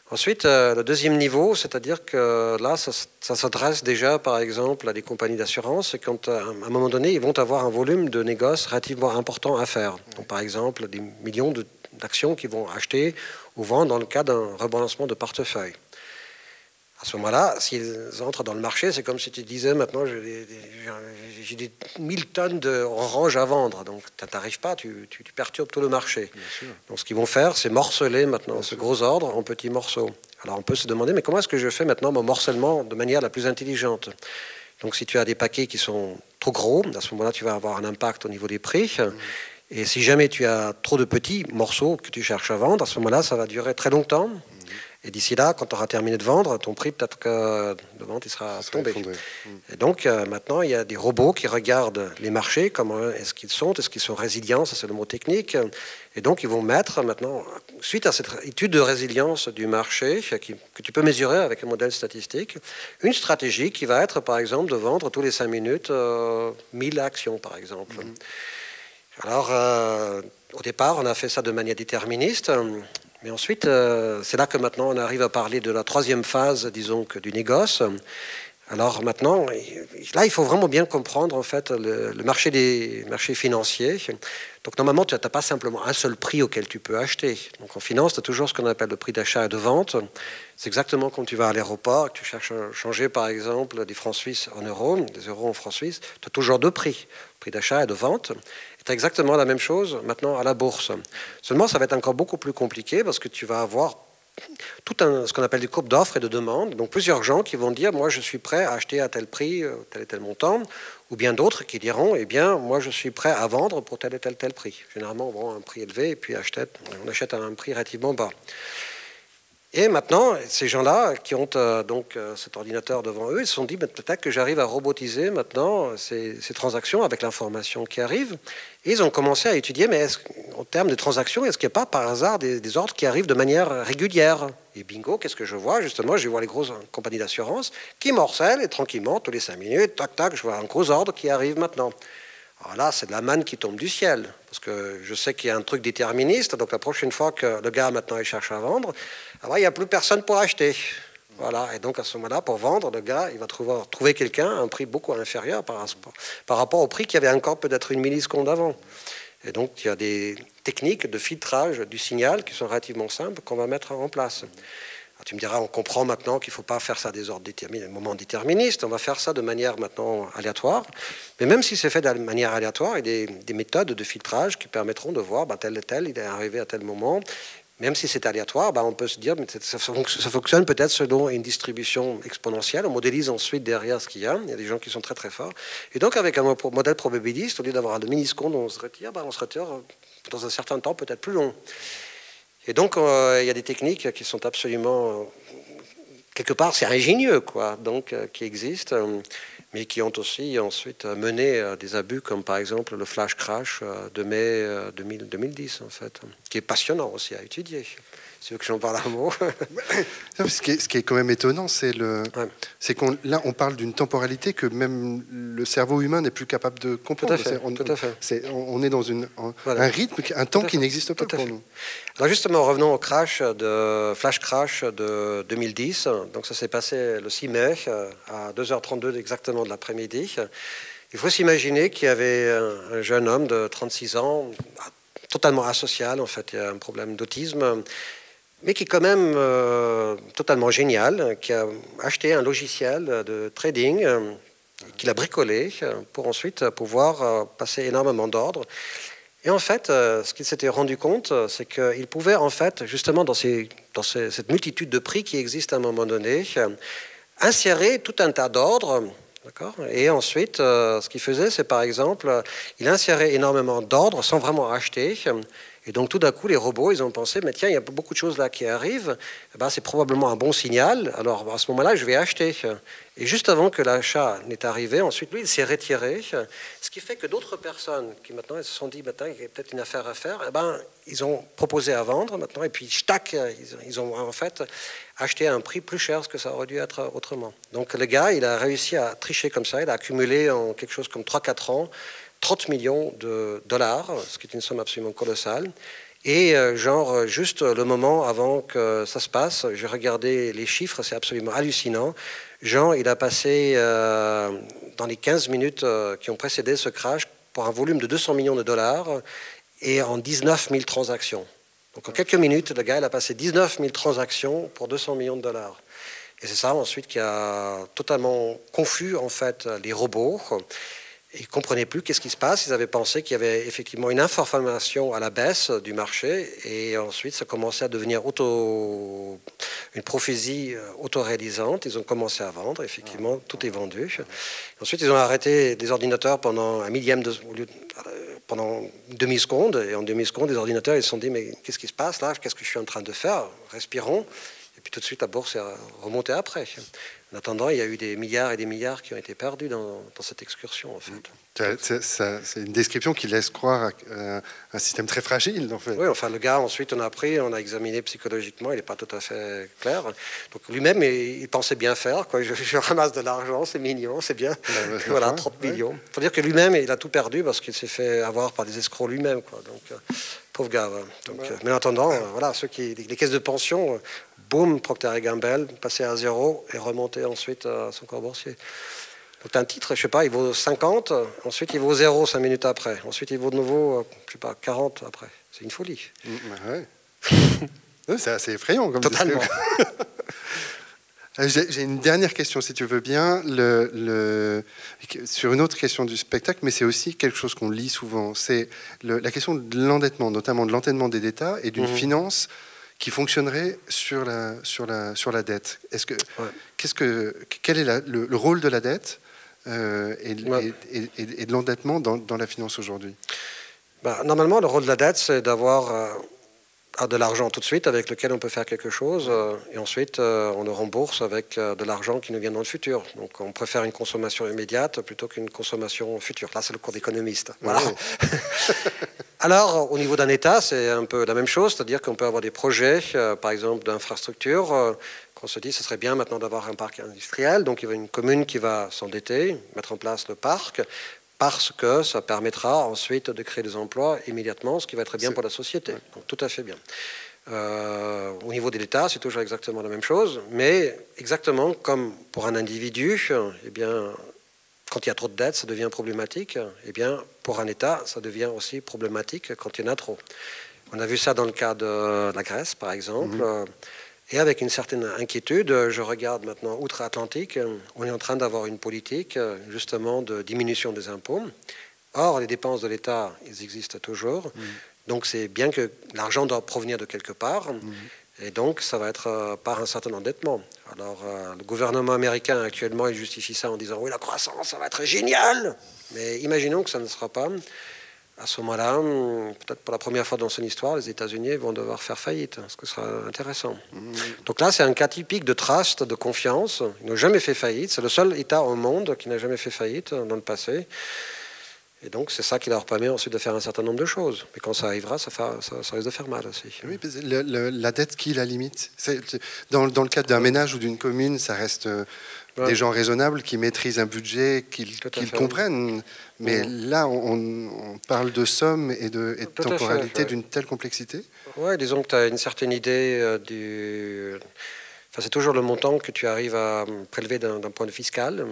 Ensuite, le deuxième niveau, c'est-à-dire que là, ça s'adresse déjà, par exemple, à des compagnies d'assurance, et quand, à un moment donné, ils vont avoir un volume de négoce relativement important à faire. Donc, par exemple, des millions d'actions qu'ils vont acheter ou vendre dans le cas d'un rebalancement de portefeuille. À ce moment-là, s'ils entrent dans le marché, c'est comme si tu disais, maintenant, j'ai des 1000 tonnes d'oranges à vendre. Donc, tu n'arrives pas, tu perturbes tout le marché. Donc, ce qu'ils vont faire, c'est morceler maintenant ce gros ordre en petits morceaux. Alors, on peut se demander, mais comment est-ce que je fais maintenant mon morcellement de manière la plus intelligente? Donc, si tu as des paquets qui sont trop gros, à ce moment-là, tu vas avoir un impact au niveau des prix. Et si jamais tu as trop de petits morceaux que tu cherches à vendre, à ce moment-là, ça va durer très longtemps. Et d'ici là, quand tu auras terminé de vendre, ton prix, peut-être que de vente, il sera tombé. Et donc, maintenant, il y a des robots qui regardent les marchés, comment est-ce qu'ils sont résilients, ça c'est le mot technique. Et donc, ils vont mettre maintenant, suite à cette étude de résilience du marché, que tu peux mesurer avec un modèle statistique, une stratégie qui va être, par exemple, de vendre tous les 5 minutes 1000 actions, par exemple. Alors, au départ, on a fait ça de manière déterministe. Mais ensuite, c'est là que maintenant on arrive à parler de la troisième phase, disons, du négoce. Alors maintenant, là, il faut vraiment bien comprendre en fait le marché des marchés financiers. Donc normalement, tu n'as pas simplement un seul prix auquel tu peux acheter. Donc en finance, tu as toujours ce qu'on appelle le prix d'achat et de vente. C'est exactement comme tu vas à l'aéroport, que tu cherches à changer par exemple des francs suisses en euros, des euros en francs suisses. Tu as toujours 2 prix, prix d'achat et de vente. C'est exactement la même chose maintenant à la bourse. Seulement, ça va être encore beaucoup plus compliqué parce que tu vas avoir ce qu'on appelle des courbes d'offres et de demandes. Donc, plusieurs gens qui vont dire, moi, je suis prêt à acheter à tel prix, tel et tel montant. Ou bien d'autres qui diront, eh bien, moi, je suis prêt à vendre pour tel et tel prix. Généralement, on vend un prix élevé et puis on achète à un prix relativement bas. Et maintenant, ces gens-là qui ont donc cet ordinateur devant eux, ils se sont dit, peut-être que j'arrive à robotiser maintenant ces transactions avec l'information qui arrive. Et ils ont commencé à étudier, mais en termes de transactions, est-ce qu'il n'y a pas par hasard des ordres qui arrivent de manière régulière? Et bingo, qu'est-ce que je vois? Justement, je vois les grosses compagnies d'assurance qui morcellent et tranquillement, tous les 5 minutes, tac, tac, je vois un gros ordre qui arrive maintenant. Alors là, c'est de la manne qui tombe du ciel, parce que je sais qu'il y a un truc déterministe, donc la prochaine fois que le gars maintenant il cherche à vendre, alors il n'y a plus personne pour acheter. Voilà, et donc à ce moment-là, pour vendre, le gars, il va trouver quelqu'un à un prix beaucoup inférieur par rapport au prix qu'il y avait encore peut-être une milliseconde avant. Et donc, il y a des techniques de filtrage du signal qui sont relativement simples qu'on va mettre en place. Alors, tu me diras, on comprend maintenant qu'il ne faut pas faire ça à des moments déterministes, on va faire ça de manière maintenant aléatoire. Mais même si c'est fait de manière aléatoire, il y a des méthodes de filtrage qui permettront de voir tel et tel, il est arrivé à tel moment. Même si c'est aléatoire, on peut se dire que ça fonctionne peut-être selon une distribution exponentielle. On modélise ensuite derrière ce qu'il y a. Il y a des gens qui sont très très forts. Et donc avec un modèle probabiliste, au lieu d'avoir de millisecondes où on se retire dans un certain temps peut-être plus long. Et donc il y a des techniques qui sont absolument... quelque part, c'est ingénieux, quoi, donc, qui existent, mais qui ont aussi ensuite mené des abus, comme par exemple le flash crash de mai 2010, en fait, qui est passionnant aussi à étudier. Si tu veux que j'en parle un mot. Ce qui est quand même étonnant, c'est là, on parle d'une temporalité que même le cerveau humain n'est plus capable de comprendre. Tout à fait. On est dans un rythme, un temps qui n'existe pas pour nous. Alors justement, revenons au flash crash de 2010. Donc ça s'est passé le 6 mai à 2h32 exactement de l'après-midi. Il faut s'imaginer qu'il y avait un jeune homme de 36 ans, totalement asocial, en fait, il y a un problème d'autisme, mais qui est quand même totalement génial, qui a acheté un logiciel de trading qu'il a bricolé pour ensuite pouvoir passer énormément d'ordres. Et en fait, ce qu'il s'était rendu compte, c'est qu'il pouvait, en fait, justement dans cette multitude de prix qui existe à un moment donné, insérer tout un tas d'ordres. Et ensuite, ce qu'il faisait, c'est par exemple, il insérait énormément d'ordres sans vraiment acheter. Et donc tout d'un coup, les robots, ils ont pensé, mais tiens, il y a beaucoup de choses là qui arrivent, c'est probablement un bon signal, alors à ce moment-là, je vais acheter. Et juste avant que l'achat n'est arrivé, ensuite, lui, il s'est retiré, ce qui fait que d'autres personnes qui maintenant, elles se sont dit, maintenant, il y a peut-être une affaire à faire, ils ont proposé à vendre maintenant, et puis, tac, ils ont en fait acheté à un prix plus cher que ça aurait dû être autrement. Donc le gars, il a réussi à tricher comme ça, il a accumulé en quelque chose comme 3-4 ans, 30 millions de dollars, ce qui est une somme absolument colossale. Et juste le moment avant que ça se passe, j'ai regardé les chiffres, c'est absolument hallucinant. Il a passé dans les 15 minutes qui ont précédé ce crash pour un volume de 200 millions de dollars et en 19 000 transactions. Donc en quelques minutes, le gars, il a passé 19 000 transactions pour 200 millions de dollars. Et c'est ça ensuite qui a totalement confus en fait les robots. Ils ne comprenaient plus qu'est-ce qui se passe. Ils avaient pensé qu'il y avait effectivement une information à la baisse du marché. Et ensuite, ça commençait à devenir une prophétie autoréalisante. Ils ont commencé à vendre. Effectivement, tout est vendu. Ensuite, ils ont arrêté les ordinateurs pendant pendant une demi-seconde. Et en demi-seconde, les ordinateurs ils se sont dit, mais qu'est-ce qui se passe là? Qu'est-ce que je suis en train de faire? Respirons. Et puis tout de suite, la bourse est remontée après. En attendant, il y a eu des milliards et des milliards qui ont été perdus dans cette excursion, en fait. C'est une description qui laisse croire à un système très fragile, en fait. Oui, enfin, le gars, ensuite, on a examiné psychologiquement, il n'est pas tout à fait clair. Donc lui-même, il pensait bien faire, quoi. Je ramasse de l'argent, c'est mignon, c'est bien. Voilà, 30 millions. Il faut dire que lui-même, il a tout perdu parce qu'il s'est fait avoir par des escrocs lui-même, quoi. Donc, pauvre gars. Donc, mais en attendant, voilà, les caisses de pension... boum, Procter & Gamble, passé à 0 et remonté ensuite à son cours boursier. Donc un titre, je sais pas, il vaut 50, ensuite il vaut 0 5 minutes après, ensuite il vaut de nouveau, je sais pas, 40 après. C'est une folie. Ouais. C'est assez effrayant comme totalement. J'ai une dernière question, si tu veux bien, sur une autre question du spectacle, mais c'est aussi quelque chose qu'on lit souvent. C'est la question de l'endettement, notamment de l'endettement des États et d'une finance qui fonctionnerait sur la dette. Quel est le rôle de la dette et de l'endettement dans la finance aujourd'hui? Normalement, le rôle de la dette, c'est d'avoir de l'argent tout de suite avec lequel on peut faire quelque chose et ensuite on le rembourse avec de l'argent qui nous vient dans le futur. Donc on préfère une consommation immédiate plutôt qu'une consommation future. Là, c'est le cours d'économiste. Voilà. Oui. Alors, au niveau d'un État, c'est un peu la même chose, c'est-à-dire qu'on peut avoir des projets, par exemple, d'infrastructures, qu'on se dit, ce serait bien maintenant d'avoir un parc industriel, donc il y a une commune qui va s'endetter, mettre en place le parc, parce que ça permettra ensuite de créer des emplois immédiatement, ce qui va être bien pour la société. Donc, tout à fait bien. Au niveau de l'État, c'est toujours exactement la même chose, mais exactement comme pour un individu, eh bien, quand il y a trop de dettes, ça devient problématique. Eh bien, pour un État, ça devient aussi problématique quand il y en a trop. On a vu ça dans le cas de la Grèce, par exemple. Et avec une certaine inquiétude, je regarde maintenant outre-Atlantique. On est en train d'avoir une politique, justement, de diminution des impôts. Or, les dépenses de l'État, elles existent toujours. Donc, c'est bien que l'argent doit provenir de quelque part. Et donc, ça va être par un certain endettement. Alors, le gouvernement américain, actuellement, il justifie ça en disant « Oui, la croissance, ça va être génial !» Mais imaginons que ça ne sera pas. À ce moment-là, peut-être pour la première fois dans son histoire, les États-Unis vont devoir faire faillite, ce qui sera intéressant. Donc là, c'est un cas typique de trust, de confiance. Ils n'ont jamais fait faillite. C'est le seul État au monde qui n'a jamais fait faillite dans le passé. Et donc, c'est ça qui leur permet ensuite de faire un certain nombre de choses. Mais quand ça arrivera, ça risque de faire mal aussi. Oui, la dette qui la limite. Dans le cadre d'un ménage ou d'une commune, ça reste des gens raisonnables qui maîtrisent un budget, qu'ils comprennent. Mais là, on parle de sommes et de temporalité d'une telle complexité. Oui, disons que tu as une certaine idée du... Enfin, c'est toujours le montant que tu arrives à prélever d'un point de vue fiscal.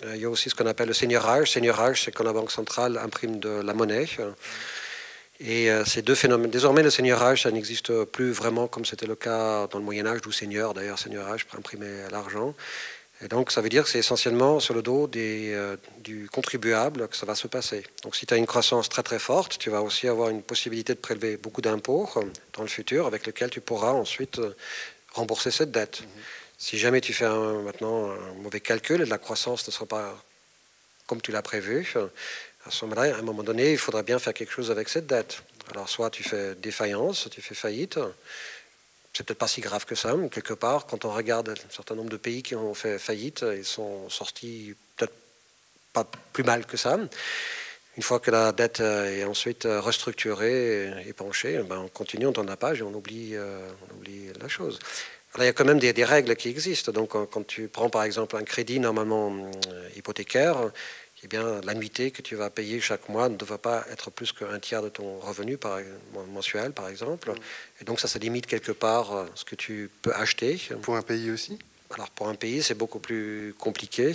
Il y a aussi ce qu'on appelle le seigneurage. Seigneurage, c'est quand la Banque centrale imprime de la monnaie. Et ces deux phénomènes... Désormais, le seigneurage, ça n'existe plus vraiment comme c'était le cas dans le Moyen-Âge, d'où seigneur, d'ailleurs, seigneurage pour imprimer l'argent. Et donc, ça veut dire que c'est essentiellement sur le dos du contribuable que ça va se passer. Donc, si tu as une croissance très très forte, tu vas aussi avoir une possibilité de prélever beaucoup d'impôts dans le futur, avec lequel tu pourras ensuite rembourser cette dette. Si jamais tu fais maintenant un mauvais calcul et la croissance ne sera pas comme tu l'as prévu, à ce moment-là, à un moment donné, il faudra bien faire quelque chose avec cette dette. Alors, soit tu fais défaillance, tu fais faillite. C'est peut-être pas si grave que ça, mais quelque part, quand on regarde un certain nombre de pays qui ont fait faillite, ils sont sortis peut-être pas plus mal que ça. Une fois que la dette est ensuite restructurée et penchée, ben on continue, on tourne la page et on oublie la chose. Alors, il y a quand même des règles qui existent. Donc, quand tu prends par exemple un crédit normalement hypothécaire, eh bien, l'annuité que tu vas payer chaque mois ne devrait pas être plus qu'un tiers de ton revenu mensuel, par exemple. Et donc, ça limite quelque part ce que tu peux acheter. Pour un pays aussi ? Alors, pour un pays, c'est beaucoup plus compliqué.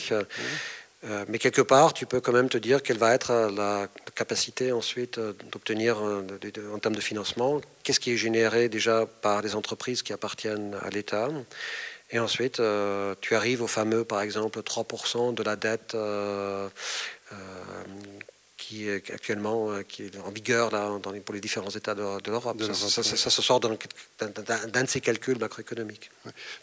Mais quelque part, tu peux quand même te dire quelle va être la capacité ensuite d'obtenir en termes de financement. Qu'est-ce qui est généré déjà par les entreprises qui appartiennent à l'État. Et ensuite, tu arrives au fameux, par exemple, 3% de la dette qui est actuellement qui est en vigueur là, pour les différents États de l'Europe. Ça se sort d'un de ces calculs macroéconomiques.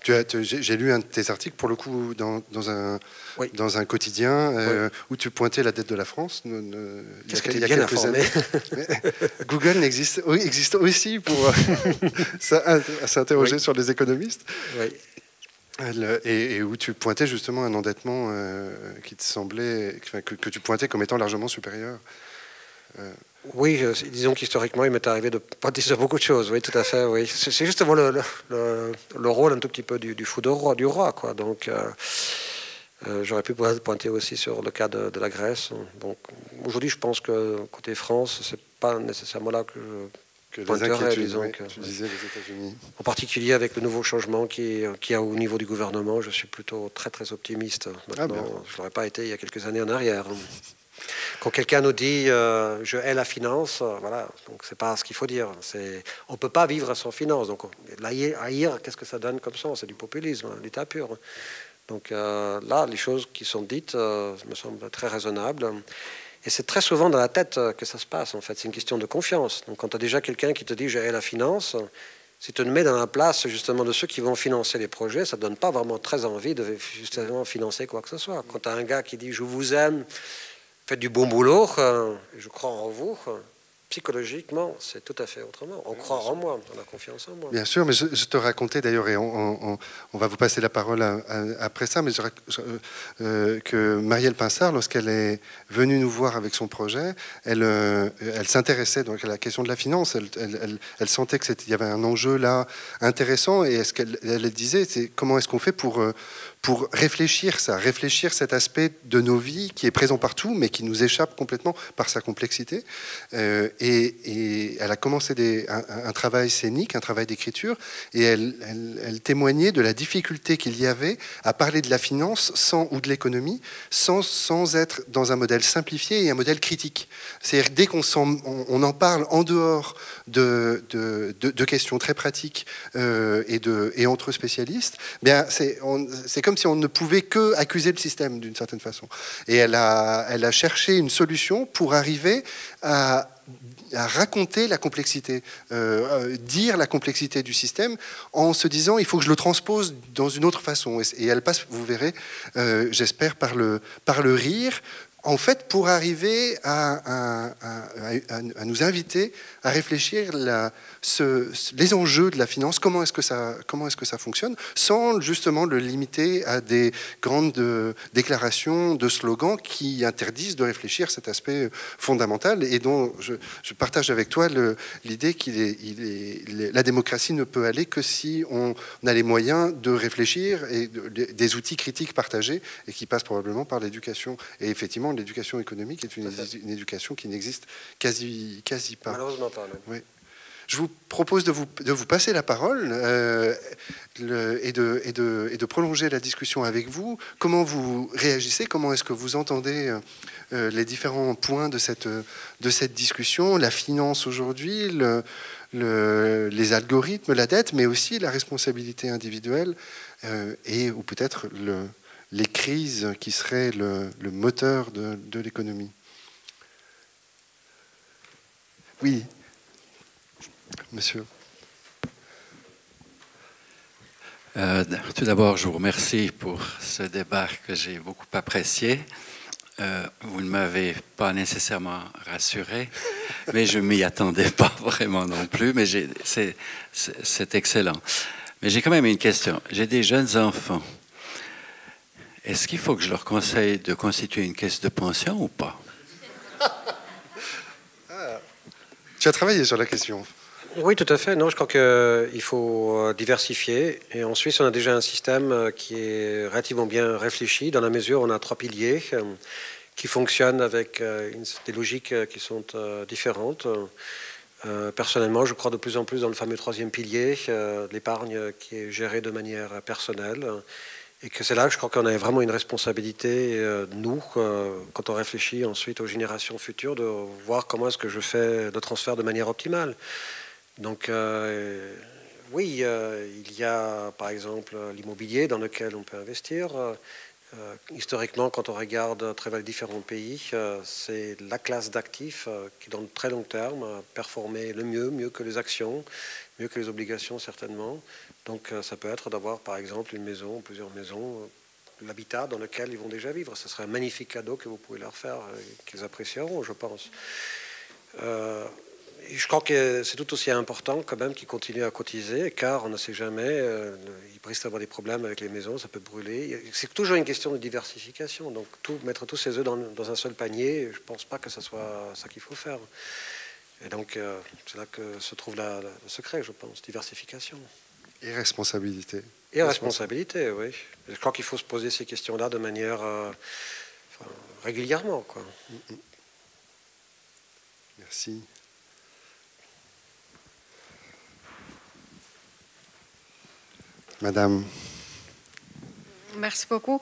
J'ai lu un de tes articles, pour le coup, dans un quotidien, où tu pointais la dette de la France. Il y a quelques années. Google existe aussi pour s'interroger sur les économistes. Oui. Et où tu pointais justement un endettement qui te semblait, que tu pointais comme étant largement supérieur. Oui, disons qu'historiquement, il m'est arrivé de pointer sur beaucoup de choses. Oui, tout à fait. Oui, c'est justement le rôle un tout petit peu du fou du roi, quoi. Donc, j'aurais pu pointer aussi sur le cas de la Grèce. Donc, aujourd'hui, je pense que côté France, c'est pas nécessairement là que les inquiétudes, tu disais les États-Unis. En particulier avec le nouveau changement qu'il y a au niveau du gouvernement, je suis plutôt très très optimiste. Maintenant, je ne l'aurais pas été il y a quelques années en arrière. Quand quelqu'un nous dit je hais la finance, voilà, donc c'est pas ce qu'il faut dire. On peut pas vivre sans finance. Donc haïr, qu'est-ce que ça donne comme ça? C'est du populisme, l'état pur. Donc là, les choses qui sont dites me semblent très raisonnables. Et c'est très souvent dans la tête que ça se passe, en fait. C'est une question de confiance. Donc, quand tu as déjà quelqu'un qui te dit « j'ai la finance », si tu te mets dans la place, justement, de ceux qui vont financer les projets, ça ne donne pas vraiment très envie de justement financer quoi que ce soit. Quand tu as un gars qui dit « je vous aime, faites du bon boulot, je crois en vous », psychologiquement, c'est tout à fait autrement. On croit en moi, on a confiance en moi. Bien sûr, mais je te racontais d'ailleurs, et on va vous passer la parole après ça, mais que Marielle Pinsard, lorsqu'elle est venue nous voir avec son projet, elle s'intéressait donc à la question de la finance. Elle sentait qu'il y avait un enjeu là intéressant, et ce qu'elle disait, c'est comment est-ce qu'on fait pour réfléchir cet aspect de nos vies qui est présent partout, mais qui nous échappe complètement par sa complexité. et elle a commencé un travail scénique, un travail d'écriture, et elle témoignait de la difficulté qu'il y avait à parler de la finance ou de l'économie sans être dans un modèle simplifié et un modèle critique. C'est-à-dire dès qu'on on en parle en dehors de questions très pratiques et entre spécialistes, bien c'est comme si on ne pouvait que accuser le système d'une certaine façon. Et elle a cherché une solution pour arriver à raconter la complexité, dire la complexité du système en se disant il faut que je le transpose dans une autre façon. Et elle passe, vous verrez, j'espère, par le rire, en fait, pour arriver à nous inviter à réfléchir les enjeux de la finance, comment est-ce que ça fonctionne, sans justement le limiter à des grandes déclarations, de slogans qui interdisent de réfléchir cet aspect fondamental et dont je partage avec toi l'idée la démocratie ne peut aller que si on a les moyens de réfléchir et des outils critiques partagés et qui passent probablement par l'éducation. Et effectivement, l'éducation économique est une éducation qui n'existe quasi pas. Malheureusement pas, non. Oui. Je vous propose de vous passer la parole et de prolonger la discussion avec vous. Comment vous réagissez? Comment est-ce que vous entendez les différents points de cette discussion? La finance aujourd'hui, les algorithmes, la dette, mais aussi la responsabilité individuelle ou peut-être les crises qui seraient le moteur de l'économie. Oui, monsieur. Tout d'abord, je vous remercie pour ce débat que j'ai beaucoup apprécié. Vous ne m'avez pas nécessairement rassuré, mais je ne m'y attendais pas vraiment non plus, mais c'est excellent. Mais j'ai quand même une question. J'ai des jeunes enfants. Est-ce qu'il faut que je leur conseille de constituer une caisse de pension ou pas? Tu as travaillé sur la question. Oui, tout à fait. Non, je crois qu'il faut diversifier. Et en Suisse, on a déjà un système qui est relativement bien réfléchi, dans la mesure où on a 3 piliers qui fonctionnent avec des logiques qui sont différentes. Personnellement, je crois de plus en plus dans le fameux 3e pilier, l'épargne qui est gérée de manière personnelle. Et que c'est là que je crois qu'on a vraiment une responsabilité, nous, quand on réfléchit ensuite aux générations futures, de voir comment est-ce que je fais le transfert de manière optimale. Donc, oui, il y a par exemple l'immobilier dans lequel on peut investir. Historiquement, quand on regarde à travers les différents pays, c'est la classe d'actifs qui, dans le très long terme, a performé le mieux que les actions, mieux que les obligations certainement. Donc ça peut être d'avoir par exemple une maison, plusieurs maisons, l'habitat dans lequel ils vont déjà vivre. Ce serait un magnifique cadeau que vous pouvez leur faire, qu'ils apprécieront, je pense. Et je crois que c'est tout aussi important quand même qu'ils continuent à cotiser, car on ne sait jamais, il risque d'avoir des problèmes avec les maisons, ça peut brûler. C'est toujours une question de diversification, donc mettre tous ses œufs dans un seul panier, je ne pense pas que ce soit ça qu'il faut faire. Et donc c'est là que se trouve le secret, je pense, diversification. Et responsabilité. Et responsabilité, oui. Je crois qu'il faut se poser ces questions-là de manière régulièrement, quoi. Merci. Madame. Merci beaucoup.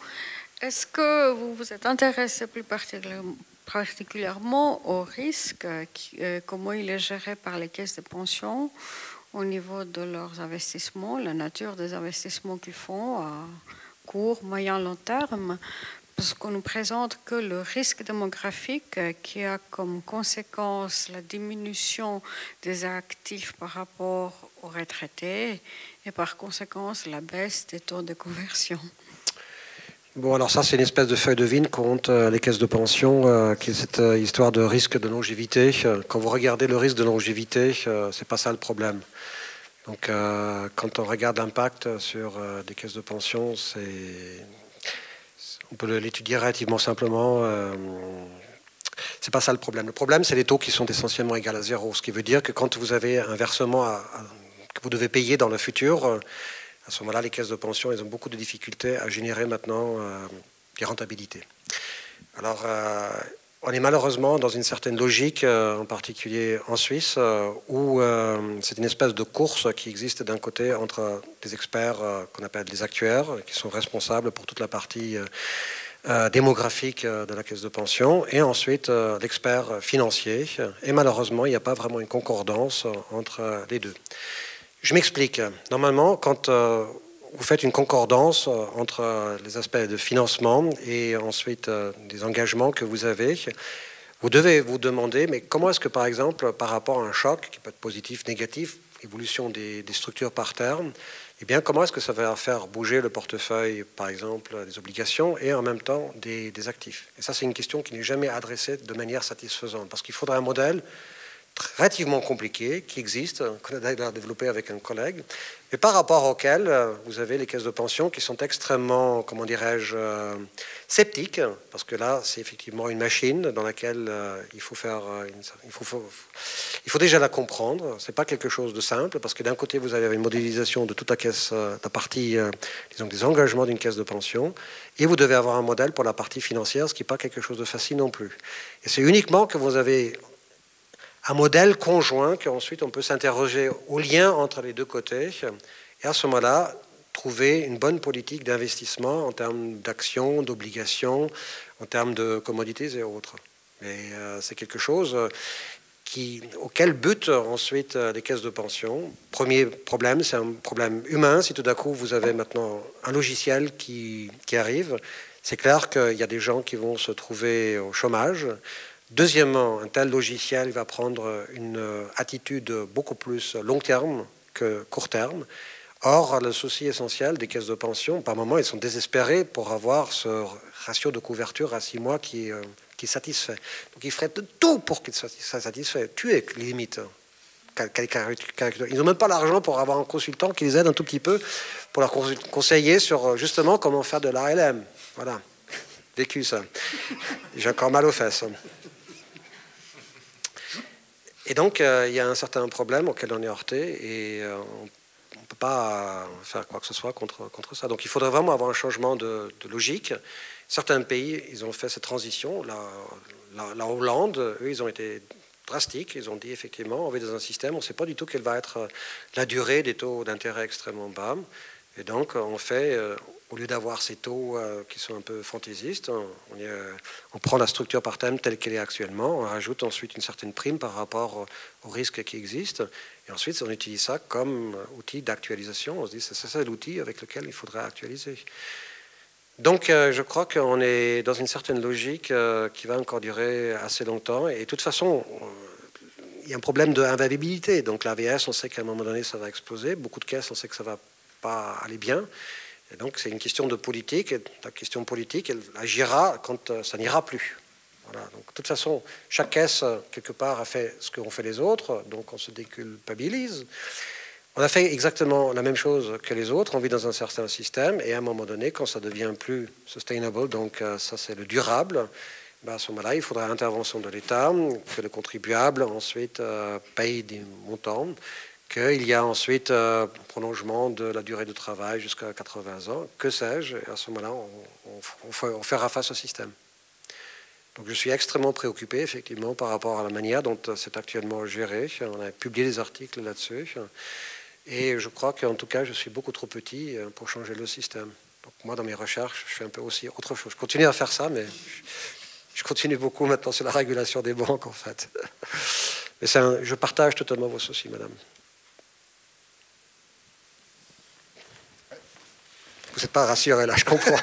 Est-ce que vous vous êtes intéressé plus particulièrement au risque, comment il est géré par les caisses de pension au niveau de leurs investissements, la nature des investissements qu'ils font à court, moyen, long terme, parce qu'on nous présente que le risque démographique qui a comme conséquence la diminution des actifs par rapport aux retraités et par conséquence la baisse des taux de conversion. Bon, alors ça, c'est une espèce de feuille de vigne contre les caisses de pension, qui est cette histoire de risque de longévité. Quand vous regardez le risque de longévité, c'est pas ça le problème. Donc, quand on regarde l'impact sur des caisses de pension, on peut l'étudier relativement simplement. C'est pas ça le problème. Le problème, c'est les taux qui sont essentiellement égaux à 0. Ce qui veut dire que quand vous avez un versement que vous devez payer dans le futur, à ce moment-là, les caisses de pension, elles ont beaucoup de difficultés à générer maintenant des rentabilités. Alors, on est malheureusement dans une certaine logique, en particulier en Suisse, où c'est une espèce de course qui existe d'un côté entre des experts qu'on appelle les actuaires, qui sont responsables pour toute la partie démographique de la caisse de pension, et ensuite l'expert financier. Et malheureusement, il n'y a pas vraiment une concordance entre les deux. Je m'explique. Normalement, quand vous faites une concordance entre les aspects de financement et ensuite des engagements que vous avez, vous devez vous demander, mais comment est-ce que, par exemple, par rapport à un choc, qui peut être positif, négatif, évolution des structures par terme, eh bien, comment est-ce que ça va faire bouger le portefeuille, par exemple, des obligations et en même temps des actifs? Et ça, c'est une question qui n'est jamais adressée de manière satisfaisante, parce qu'il faudrait un modèle relativement compliqué qui existe, qu'on a d'ailleurs développé avec un collègue, mais par rapport auquel vous avez les caisses de pension qui sont extrêmement, comment dirais-je, sceptiques, parce que là, c'est effectivement une machine dans laquelle il faut déjà la comprendre. C'est pas quelque chose de simple, parce que d'un côté, vous avez une modélisation de toute la caisse, la partie, disons, des engagements d'une caisse de pension, et vous devez avoir un modèle pour la partie financière, ce qui n'est pas quelque chose de facile non plus. Et c'est uniquement que vous avez un modèle conjoint qu'ensuite on peut s'interroger au lien entre les deux côtés et à ce moment-là trouver une bonne politique d'investissement en termes d'actions, d'obligations, en termes de commodities et autres. Et c'est quelque chose auquel butent ensuite les caisses de pension. Premier problème, c'est un problème humain. Si tout d'un coup vous avez maintenant un logiciel qui arrive, c'est clair qu'il y a des gens qui vont se trouver au chômage. Deuxièmement, un tel logiciel va prendre une attitude beaucoup plus long terme que court terme. Or, le souci essentiel des caisses de pension, par moment, ils sont désespérés pour avoir ce ratio de couverture à 6 mois qui est satisfait. Donc, ils feraient tout pour qu'il soit satisfait. Tuer les limites. Ils n'ont même pas l'argent pour avoir un consultant qui les aide un tout petit peu pour leur conseiller sur justement comment faire de l'ALM. Voilà. Vécu ça. J'ai encore mal aux fesses. Et donc, il y a un certain problème auquel on est heurté et on ne peut pas faire quoi que ce soit contre ça. Donc, il faudrait vraiment avoir un changement de logique. Certains pays, ils ont fait cette transition. La Hollande, eux, ils ont été drastiques. Ils ont dit, effectivement, on va dans un système, on ne sait pas du tout quelle va être la durée des taux d'intérêt extrêmement bas. Et donc, on fait... au lieu d'avoir ces taux qui sont un peu fantaisistes, on prend la structure par thème telle qu'elle est actuellement, on rajoute ensuite une certaine prime par rapport aux risques qui existent, et ensuite on utilise ça comme outil d'actualisation. On se dit c'est ça l'outil avec lequel il faudrait actualiser. Donc je crois qu'on est dans une certaine logique qui va encore durer assez longtemps, et de toute façon, il y a un problème d'invalidabilité. Donc l'AVS, on sait qu'à un moment donné ça va exploser, beaucoup de caisses, on sait que ça ne va pas aller bien. Et donc, c'est une question de politique. Et la question politique, elle agira quand ça n'ira plus. Voilà. Donc, de toute façon, chaque caisse, quelque part, a fait ce qu'ont fait les autres. Donc, on se déculpabilise. On a fait exactement la même chose que les autres. On vit dans un certain système. Et à un moment donné, quand ça devient plus sustainable, donc ça, c'est le durable, ben à ce moment-là, il faudra intervention de l'État, que le contribuable, ensuite, paye des montants, qu'il y a ensuite prolongement de la durée de travail jusqu'à 80 ans, que sais-je, et à ce moment-là, on fera face au système. Donc je suis extrêmement préoccupé, effectivement, par rapport à la manière dont c'est actuellement géré. On a publié des articles là-dessus, et je crois qu'en tout cas, je suis beaucoup trop petit pour changer le système. Donc moi, dans mes recherches, je fais un peu aussi autre chose. Je continue à faire ça, mais je continue beaucoup maintenant sur la régulation des banques, en fait. Mais je partage totalement vos soucis, madame. Vous n'êtes pas rassuré là, je comprends.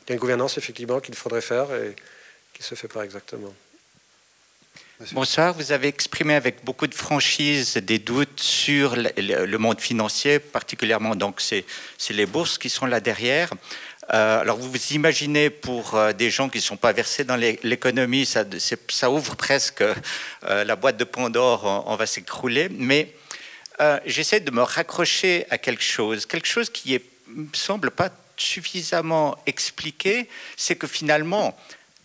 Il y a une gouvernance effectivement qu'il faudrait faire et qui ne se fait pas exactement. Bonsoir, vous avez exprimé avec beaucoup de franchise des doutes sur le monde financier, particulièrement donc c'est les bourses qui sont là derrière. Alors vous vous imaginez pour des gens qui ne sont pas versés dans l'économie, ça ouvre presque la boîte de Pandore, on va s'écrouler. Mais j'essaie de me raccrocher à quelque chose qui me semble pas suffisamment expliqué, c'est que finalement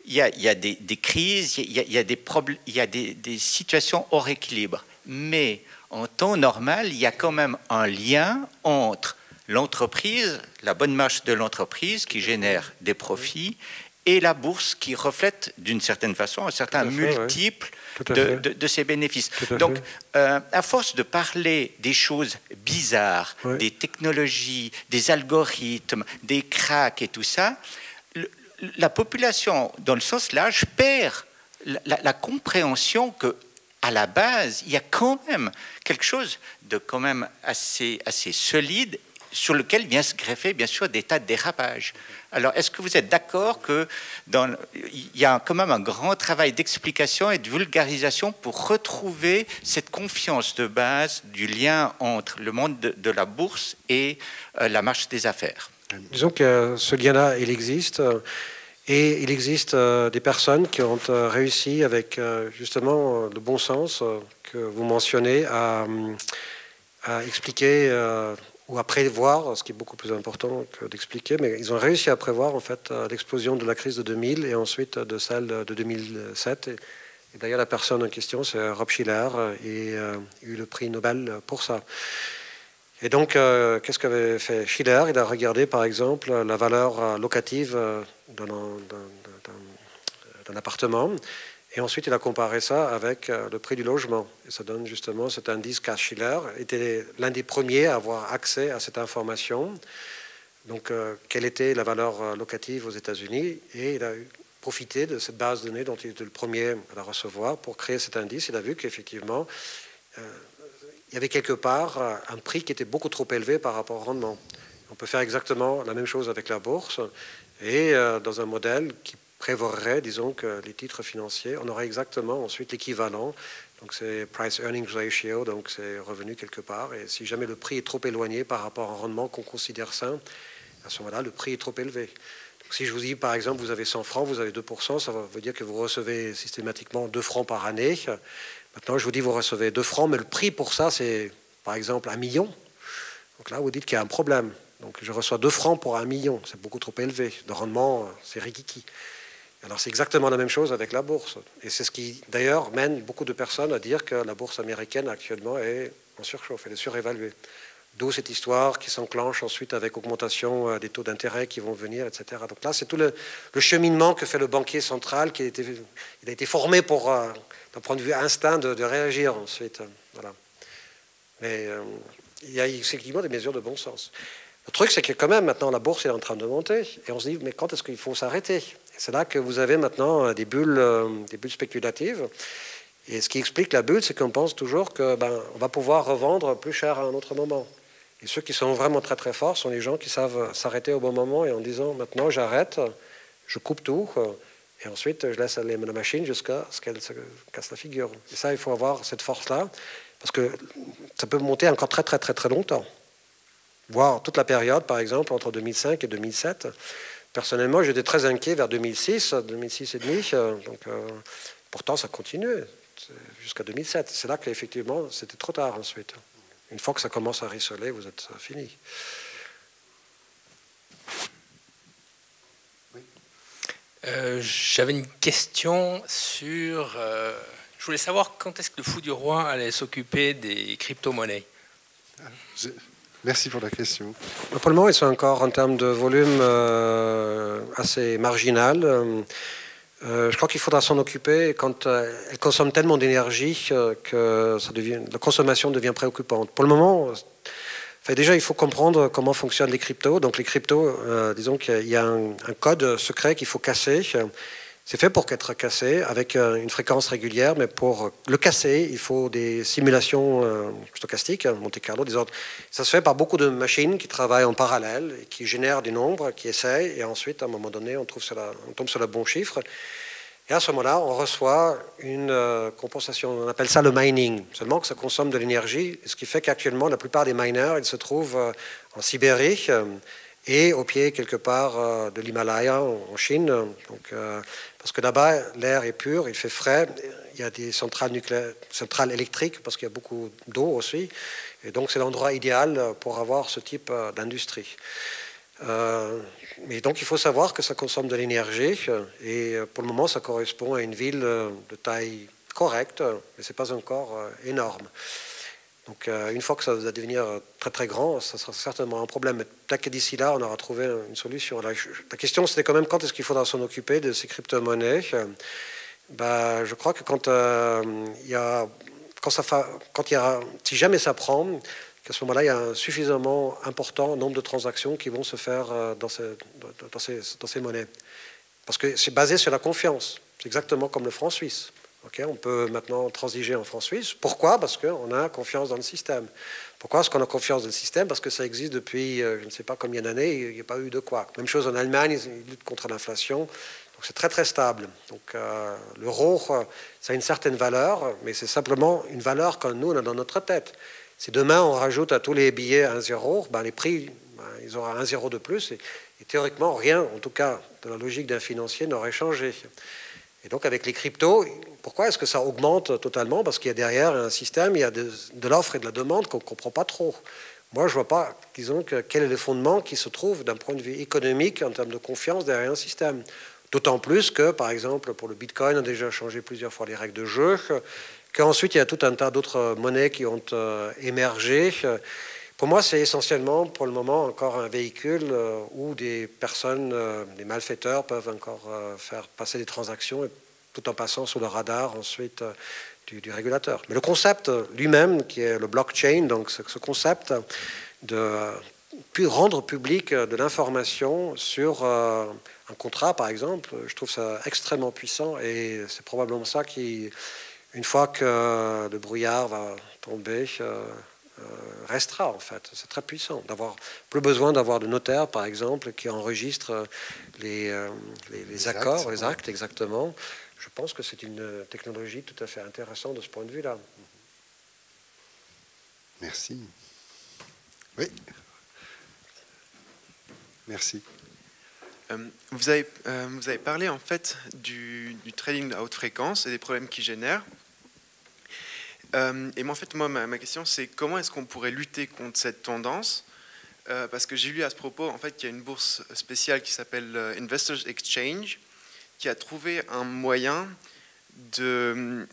il y a des crises, il y a des problèmes, il y a des situations hors équilibre. Mais en temps normal, il y a quand même un lien entre l'entreprise, la bonne marche de l'entreprise qui génère des profits, et la bourse qui reflète d'une certaine façon un certain multiple de ces bénéfices. Donc, à force de parler des choses bizarres, des technologies, des algorithmes, des cracks et tout ça, la population, dans le sens large, perd la compréhension que à la base, il y a quand même quelque chose de quand même assez solide sur lequel vient se greffer, bien sûr, des tas de dérapages. Alors, est-ce que vous êtes d'accord qu'il y a quand même un grand travail d'explication et de vulgarisation pour retrouver cette confiance de base du lien entre le monde de la bourse et la marche des affaires? Disons que ce lien-là, il existe. Et il existe des personnes qui ont réussi avec justement le bon sens que vous mentionnez à expliquer ou à prévoir, ce qui est beaucoup plus important que d'expliquer, mais ils ont réussi à prévoir en fait l'explosion de la crise de 2000 et ensuite de celle de 2007. Et d'ailleurs la personne en question, c'est Rob Shiller, et il a eu le prix Nobel pour ça. Et donc, qu'est-ce qu'avait fait Shiller? Il a regardé, par exemple, la valeur locative d'un appartement, et ensuite il a comparé ça avec le prix du logement. Et ça donne justement cet indice car Shiller était l'un des premiers à avoir accès à cette information. Donc, quelle était la valeur locative aux États-Unis? Et il a profité de cette base de données dont il était le premier à la recevoir pour créer cet indice. Il a vu qu'effectivement, il y avait quelque part un prix qui était beaucoup trop élevé par rapport au rendement. On peut faire exactement la même chose avec la bourse et dans un modèle qui prévoirait, disons, que les titres financiers, on aurait exactement ensuite l'équivalent. Donc c'est price earnings ratio, donc c'est revenu quelque part. Et si jamais le prix est trop éloigné par rapport au rendement qu'on considère sain, à ce moment-là, le prix est trop élevé. Donc si je vous dis, par exemple, vous avez 100 francs, vous avez 2%, ça veut dire que vous recevez systématiquement 2 francs par année. Maintenant, je vous dis, vous recevez 2 francs, mais le prix pour ça, c'est, par exemple, 1 million. Donc là, vous dites qu'il y a un problème. Donc, je reçois 2 francs pour 1 million. C'est beaucoup trop élevé. Le rendement, c'est rikiki. Alors, c'est exactement la même chose avec la bourse. Et c'est ce qui, d'ailleurs, mène beaucoup de personnes à dire que la bourse américaine, actuellement, est en surchauffe. Elle est surévaluée. D'où cette histoire qui s'enclenche ensuite avec augmentation des taux d'intérêt qui vont venir, etc. Donc là, c'est tout le cheminement que fait le banquier central. Il a été formé pour... d'un point de vue instinct de réagir ensuite. Voilà. Mais il y a effectivement des mesures de bon sens. Le truc, c'est que quand même, maintenant, la bourse est en train de monter. Et on se dit, mais quand est-ce qu'il faut s'arrêter? Et c'est là que vous avez maintenant des bulles spéculatives. Et ce qui explique la bulle, c'est qu'on pense toujours qu'on va pouvoir revendre plus cher à un autre moment. Et ceux qui sont vraiment très très forts sont les gens qui savent s'arrêter au bon moment et en disant, maintenant, j'arrête, je coupe tout. Et ensuite, je laisse aller la machine jusqu'à ce qu'elle se casse la figure. Et ça, il faut avoir cette force-là, parce que ça peut monter encore très, très, très, très longtemps. Voire toute la période, par exemple, entre 2005 et 2007. Personnellement, j'étais très inquiet vers 2006 et demi. Donc, pourtant, ça continue jusqu'à 2007. C'est là qu'effectivement, c'était trop tard ensuite. Une fois que ça commence à rissoler, vous êtes fini. J'avais une question sur... je voulais savoir quand est-ce que le Fou du Roi allait s'occuper des crypto-monnaies. Merci pour la question. Pour le moment, ils sont encore en termes de volume assez marginal. Je crois qu'il faudra s'en occuper quand elles consomment tellement d'énergie que la consommation devient préoccupante. Pour le moment... Enfin, déjà, il faut comprendre comment fonctionnent les cryptos. Donc, les cryptos, disons qu'il y a un code secret qu'il faut casser. C'est fait pour être cassé avec une fréquence régulière, mais pour le casser, il faut des simulations stochastiques, Monte Carlo, des ordres. Ça se fait par beaucoup de machines qui travaillent en parallèle et qui génèrent des nombres, qui essayent, et ensuite, à un moment donné, on tombe sur le bon chiffre. Et à ce moment-là, on reçoit une compensation. On appelle ça le mining. Seulement que ça consomme de l'énergie, ce qui fait qu'actuellement, la plupart des miners, ils se trouvent en Sibérie et au pied, quelque part, de l'Himalaya, en Chine. Donc, parce que là-bas, l'air est pur, il fait frais. Il y a des centrales électriques, parce qu'il y a beaucoup d'eau aussi. Et donc, c'est l'endroit idéal pour avoir ce type d'industrie. Mais donc, il faut savoir que ça consomme de l'énergie. Et pour le moment, ça correspond à une ville de taille correcte, mais ce n'est pas encore énorme. Donc une fois que ça va devenir très très grand, ça sera certainement un problème. Mais peut-être que d'ici là, on aura trouvé une solution. La question, c'était quand même quand est-ce qu'il faudra s'en occuper de ces crypto-monnaies. Je crois que si jamais ça prend, qu'à ce moment-là, il y a un suffisamment important nombre de transactions qui vont se faire dans ces monnaies. Parce que c'est basé sur la confiance. C'est exactement comme le franc suisse. Okay, on peut maintenant transiger en franc suisse. Pourquoi? Parce qu'on a confiance dans le système. Pourquoi est-ce qu'on a confiance dans le système? Parce que ça existe depuis je ne sais pas combien d'années, il n'y a pas eu de quoi. Même chose en Allemagne, ils luttent contre l'inflation. Donc c'est très très stable. Donc l'euro, ça a une certaine valeur, mais c'est simplement une valeur que nous, on a dans notre tête. Si demain on rajoute à tous les billets 1,0, les prix, ils auront 1,0 de plus. Et théoriquement, rien, en tout cas, de la logique d'un financier n'aurait changé. Et donc avec les cryptos, pourquoi est-ce que ça augmente totalement? Parce qu'il y a derrière un système, il y a de l'offre et de la demande qu'on ne comprend pas trop. Moi, je ne vois pas, disons, quel est le fondement qui se trouve d'un point de vue économique en termes de confiance derrière un système. D'autant plus que, par exemple, pour le Bitcoin, on a déjà changé plusieurs fois les règles de jeu, qu'ensuite il y a tout un tas d'autres monnaies qui ont émergé. Pour moi, c'est essentiellement, pour le moment, encore un véhicule où des personnes, des malfaiteurs peuvent encore faire passer des transactions tout en passant sous le radar ensuite du régulateur. Mais le concept lui-même, qui est le blockchain, donc ce concept de rendre public de l'information sur un contrat, par exemple, je trouve ça extrêmement puissant et c'est probablement ça qui, une fois que le brouillard va tomber, restera en fait. C'est très puissant. Plus besoin d'avoir de notaires, par exemple, qui enregistrent les accords, les actes, exactement. Je pense que c'est une technologie tout à fait intéressante de ce point de vue-là. Merci. Oui. Merci. Vous avez parlé en fait du trading à haute fréquence et des problèmes qu'il génère. Et moi, en fait, ma question, c'est comment est-ce qu'on pourrait lutter contre cette tendance? Parce que j'ai lu à ce propos, en fait, qu'il y a une bourse spéciale qui s'appelle Investors Exchange, qui a trouvé un moyen de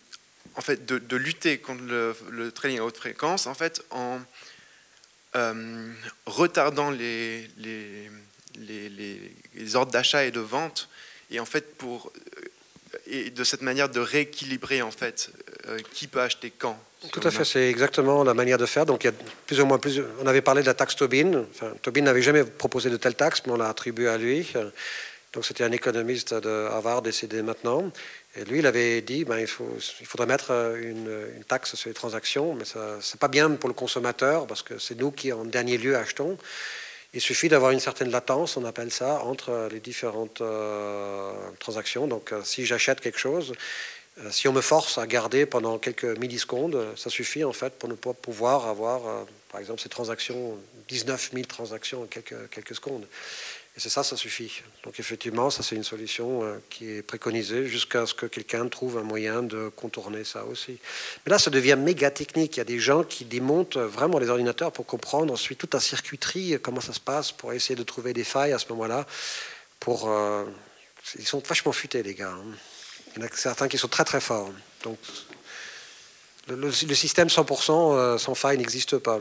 lutter contre le trading à haute fréquence, en fait, en retardant les ordres d'achat et de vente, et en fait et de cette manière de rééquilibrer en fait qui peut acheter quand. Tout à fait, c'est exactement la manière de faire. Donc il y a plus ou moins on avait parlé de la taxe Tobin. Enfin, Tobin n'avait jamais proposé de telle taxe, mais on l'a attribuée à lui. Donc c'était un économiste de Harvard décédé maintenant. Et lui, il avait dit il faudrait mettre une taxe sur les transactions, mais ça c'est pas bien pour le consommateur parce que c'est nous qui en dernier lieu achetons. Il suffit d'avoir une certaine latence, on appelle ça, entre les différentes transactions. Donc si j'achète quelque chose, si on me force à garder pendant quelques millisecondes, ça suffit en fait pour ne pas pouvoir avoir, par exemple, ces transactions, 19 000 transactions en quelques secondes. Et c'est ça suffit. Donc effectivement, ça c'est une solution qui est préconisée jusqu'à ce que quelqu'un trouve un moyen de contourner ça aussi. Mais là, ça devient méga technique. Il y a des gens qui démontent vraiment les ordinateurs pour comprendre ensuite toute la circuiterie, comment ça se passe, pour essayer de trouver des failles à ce moment-là. Ils sont vachement futés, les gars. Il y en a certains qui sont très très forts. Donc le système 100% sans faille n'existe pas.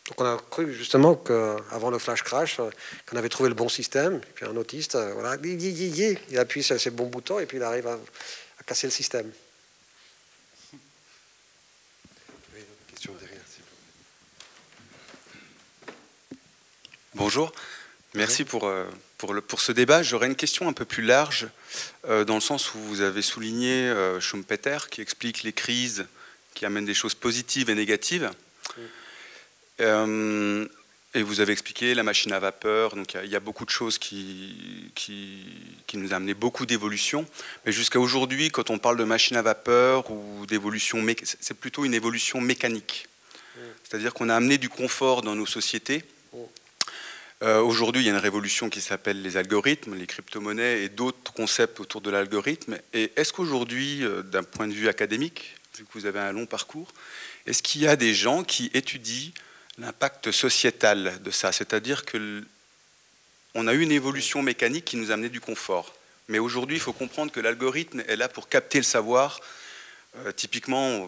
Donc on a cru justement qu'avant le flash crash, qu'on avait trouvé le bon système. Puis un autiste, voilà, il appuie sur ses bons boutons et puis il arrive à casser le système. Oui, une question derrière. Bonjour, merci pour ce débat. J'aurais une question un peu plus large, dans le sens où vous avez souligné Schumpeter, qui explique les crises, qui amènent des choses positives et négatives. Et vous avez expliqué la machine à vapeur, donc il y a beaucoup de choses qui nous ont amené beaucoup d'évolution. Mais jusqu'à aujourd'hui, quand on parle de machine à vapeur ou d'évolution, c'est plutôt une évolution mécanique. C'est-à-dire qu'on a amené du confort dans nos sociétés. Aujourd'hui, il y a une révolution qui s'appelle les algorithmes, les crypto-monnaies et d'autres concepts autour de l'algorithme. Et est-ce qu'aujourd'hui, d'un point de vue académique, vu que vous avez un long parcours, est-ce qu'il y a des gens qui étudient l'impact sociétal de ça? C'est-à-dire qu'on a eu une évolution mécanique qui nous a amené du confort. Mais aujourd'hui, il faut comprendre que l'algorithme est là pour capter le savoir. Typiquement,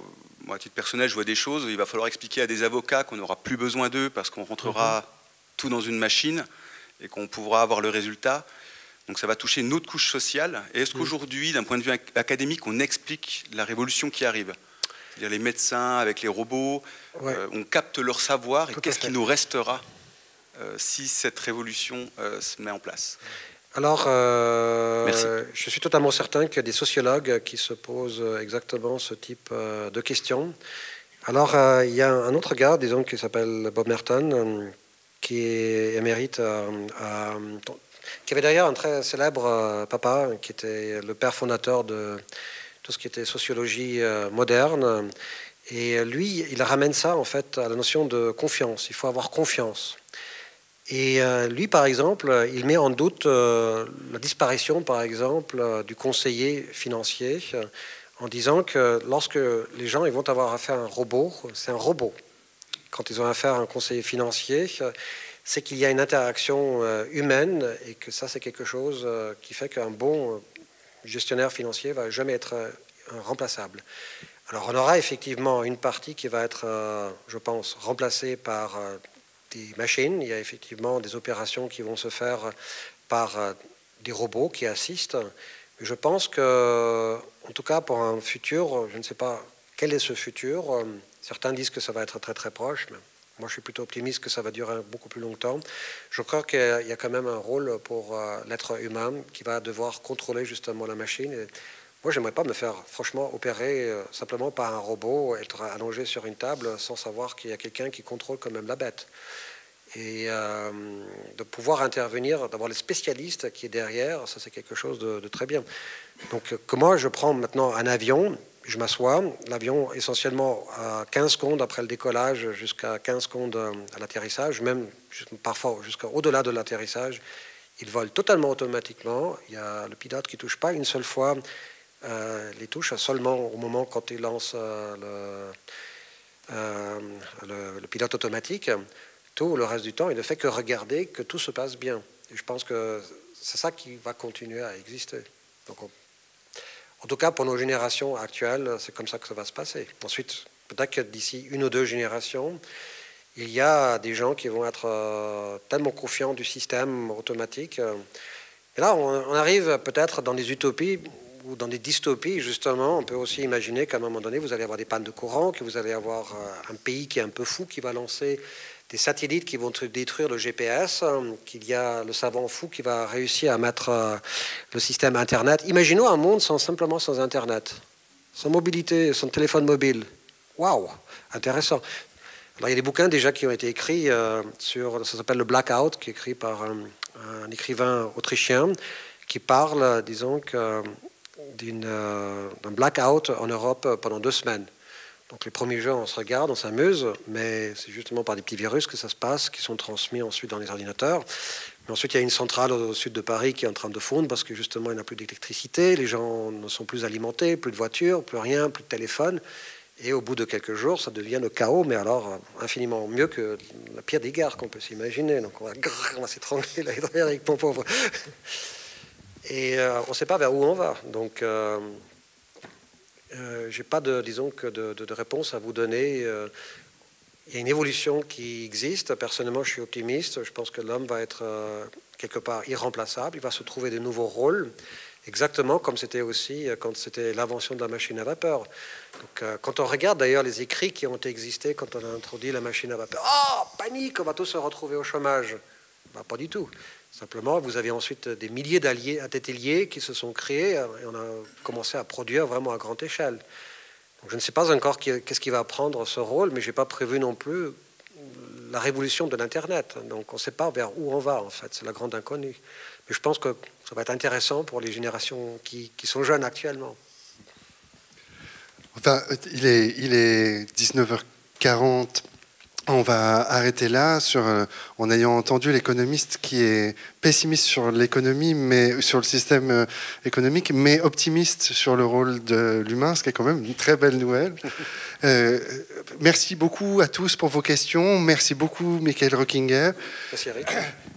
moi, à titre personnel, je vois des choses, il va falloir expliquer à des avocats qu'on n'aura plus besoin d'eux parce qu'on rentrera tout dans une machine et qu'on pourra avoir le résultat. Donc ça va toucher une autre couche sociale. Et est-ce qu'aujourd'hui, d'un point de vue académique, on explique la révolution qui arrive ? C'est-à-dire les médecins avec les robots, on capte leur savoir, et qu'est-ce qui nous restera si cette révolution se met en place ? Alors, je suis totalement certain qu'il y a des sociologues qui se posent exactement ce type de questions. Alors, il y a un autre gars, disons, qui s'appelle Bob Merton, qui est émérite, qui avait d'ailleurs un très célèbre papa, qui était le père fondateur de tout ce qui était sociologie moderne. Et lui, il ramène ça, en fait, à la notion de confiance. Il faut avoir confiance. Et lui, par exemple, il met en doute la disparition, par exemple, du conseiller financier, en disant que lorsque les gens ils vont avoir affaire à un robot, c'est un robot. Quand ils ont affaire à un conseiller financier, c'est qu'il y a une interaction humaine et que ça, c'est quelque chose qui fait qu'un bon gestionnaire financier ne va jamais être remplaçable. Alors, on aura effectivement une partie qui va être, je pense, remplacée par des machines. Il y a effectivement des opérations qui vont se faire par des robots qui assistent. Mais je pense que, en tout cas, pour un futur, je ne sais pas quel est ce futur. Certains disent que ça va être très très proche, mais moi je suis plutôt optimiste que ça va durer beaucoup plus longtemps. Je crois qu'il y a quand même un rôle pour l'être humain qui va devoir contrôler justement la machine. Et moi, j'aimerais pas me faire franchement opérer simplement par un robot, être allongé sur une table sans savoir qu'il y a quelqu'un qui contrôle quand même la bête. Et de pouvoir intervenir, d'avoir les spécialistes qui est derrière, ça c'est quelque chose de très bien. Donc comment je prends maintenant un avion, je m'assois, l'avion essentiellement à 15 secondes après le décollage jusqu'à 15 secondes à l'atterrissage, même parfois jusqu'au-delà de l'atterrissage, il vole totalement automatiquement. Il y a le pilote qui ne touche pas une seule fois les touches, seulement au moment quand il lance le pilote automatique. Tout le reste du temps, il ne fait que regarder que tout se passe bien. Et je pense que c'est ça qui va continuer à exister. Donc en tout cas, pour nos générations actuelles, c'est comme ça que ça va se passer. Ensuite, peut-être que d'ici une ou deux générations, il y a des gens qui vont être tellement confiants du système automatique. Et là, on arrive peut-être dans des utopies ou dans des dystopies, justement. On peut aussi imaginer qu'à un moment donné, vous allez avoir des pannes de courant, que vous allez avoir un pays qui est un peu fou, qui va lancer des satellites qui vont détruire le GPS, qu'il y a le savant fou qui va réussir à mettre le système Internet. Imaginons un monde simplement sans Internet, sans mobilité, sans téléphone mobile. Waouh, intéressant. Alors, il y a des bouquins déjà qui ont été écrits sur, ça s'appelle le Blackout, qui est écrit par un écrivain autrichien qui parle, disons, d'un blackout en Europe pendant 2 semaines. Donc les premiers jours, on se regarde, on s'amuse, mais c'est justement par des petits virus que ça se passe, qui sont transmis ensuite dans les ordinateurs. Mais ensuite, il y a une centrale au sud de Paris qui est en train de fondre parce que justement, il n'y a plus d'électricité, les gens ne sont plus alimentés, plus de voitures, plus rien, plus de téléphone. Et au bout de quelques jours, ça devient le chaos, mais alors infiniment mieux que la pire des guerres qu'on peut s'imaginer. Donc on va s'étrangler là derrière avec mon pauvre. Et on ne sait pas vers où on va. Donc je n'ai pas de réponse à vous donner. Il y a une évolution qui existe. Personnellement, je suis optimiste. Je pense que l'homme va être quelque part irremplaçable. Il va se trouver de nouveaux rôles, exactement comme c'était aussi quand c'était l'invention de la machine à vapeur. Donc, quand on regarde d'ailleurs les écrits qui ont existé quand on a introduit la machine à vapeur, oh, panique, on va tous se retrouver au chômage. Ben, pas du tout. Simplement, vous avez ensuite des milliers d'ateliers qui se sont créés et on a commencé à produire vraiment à grande échelle. Donc, je ne sais pas encore qu'est-ce qui va prendre ce rôle, mais je n'ai pas prévu non plus la révolution de l'Internet. Donc on ne sait pas vers où on va, en fait. C'est la grande inconnue. Mais je pense que ça va être intéressant pour les générations qui sont jeunes actuellement. Enfin, il est 19h40. On va arrêter là en ayant entendu l'économiste qui est pessimiste sur l'économie, mais sur le système économique, mais optimiste sur le rôle de l'humain, ce qui est quand même une très belle nouvelle. Merci beaucoup à tous pour vos questions. Merci beaucoup, Michael Rockinger. Merci, Eric.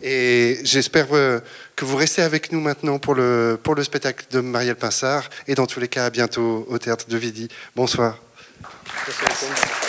Et j'espère que vous restez avec nous maintenant pour le spectacle de Marielle Pinsard. Et dans tous les cas, à bientôt au Théâtre de Vidi. Bonsoir. Merci beaucoup.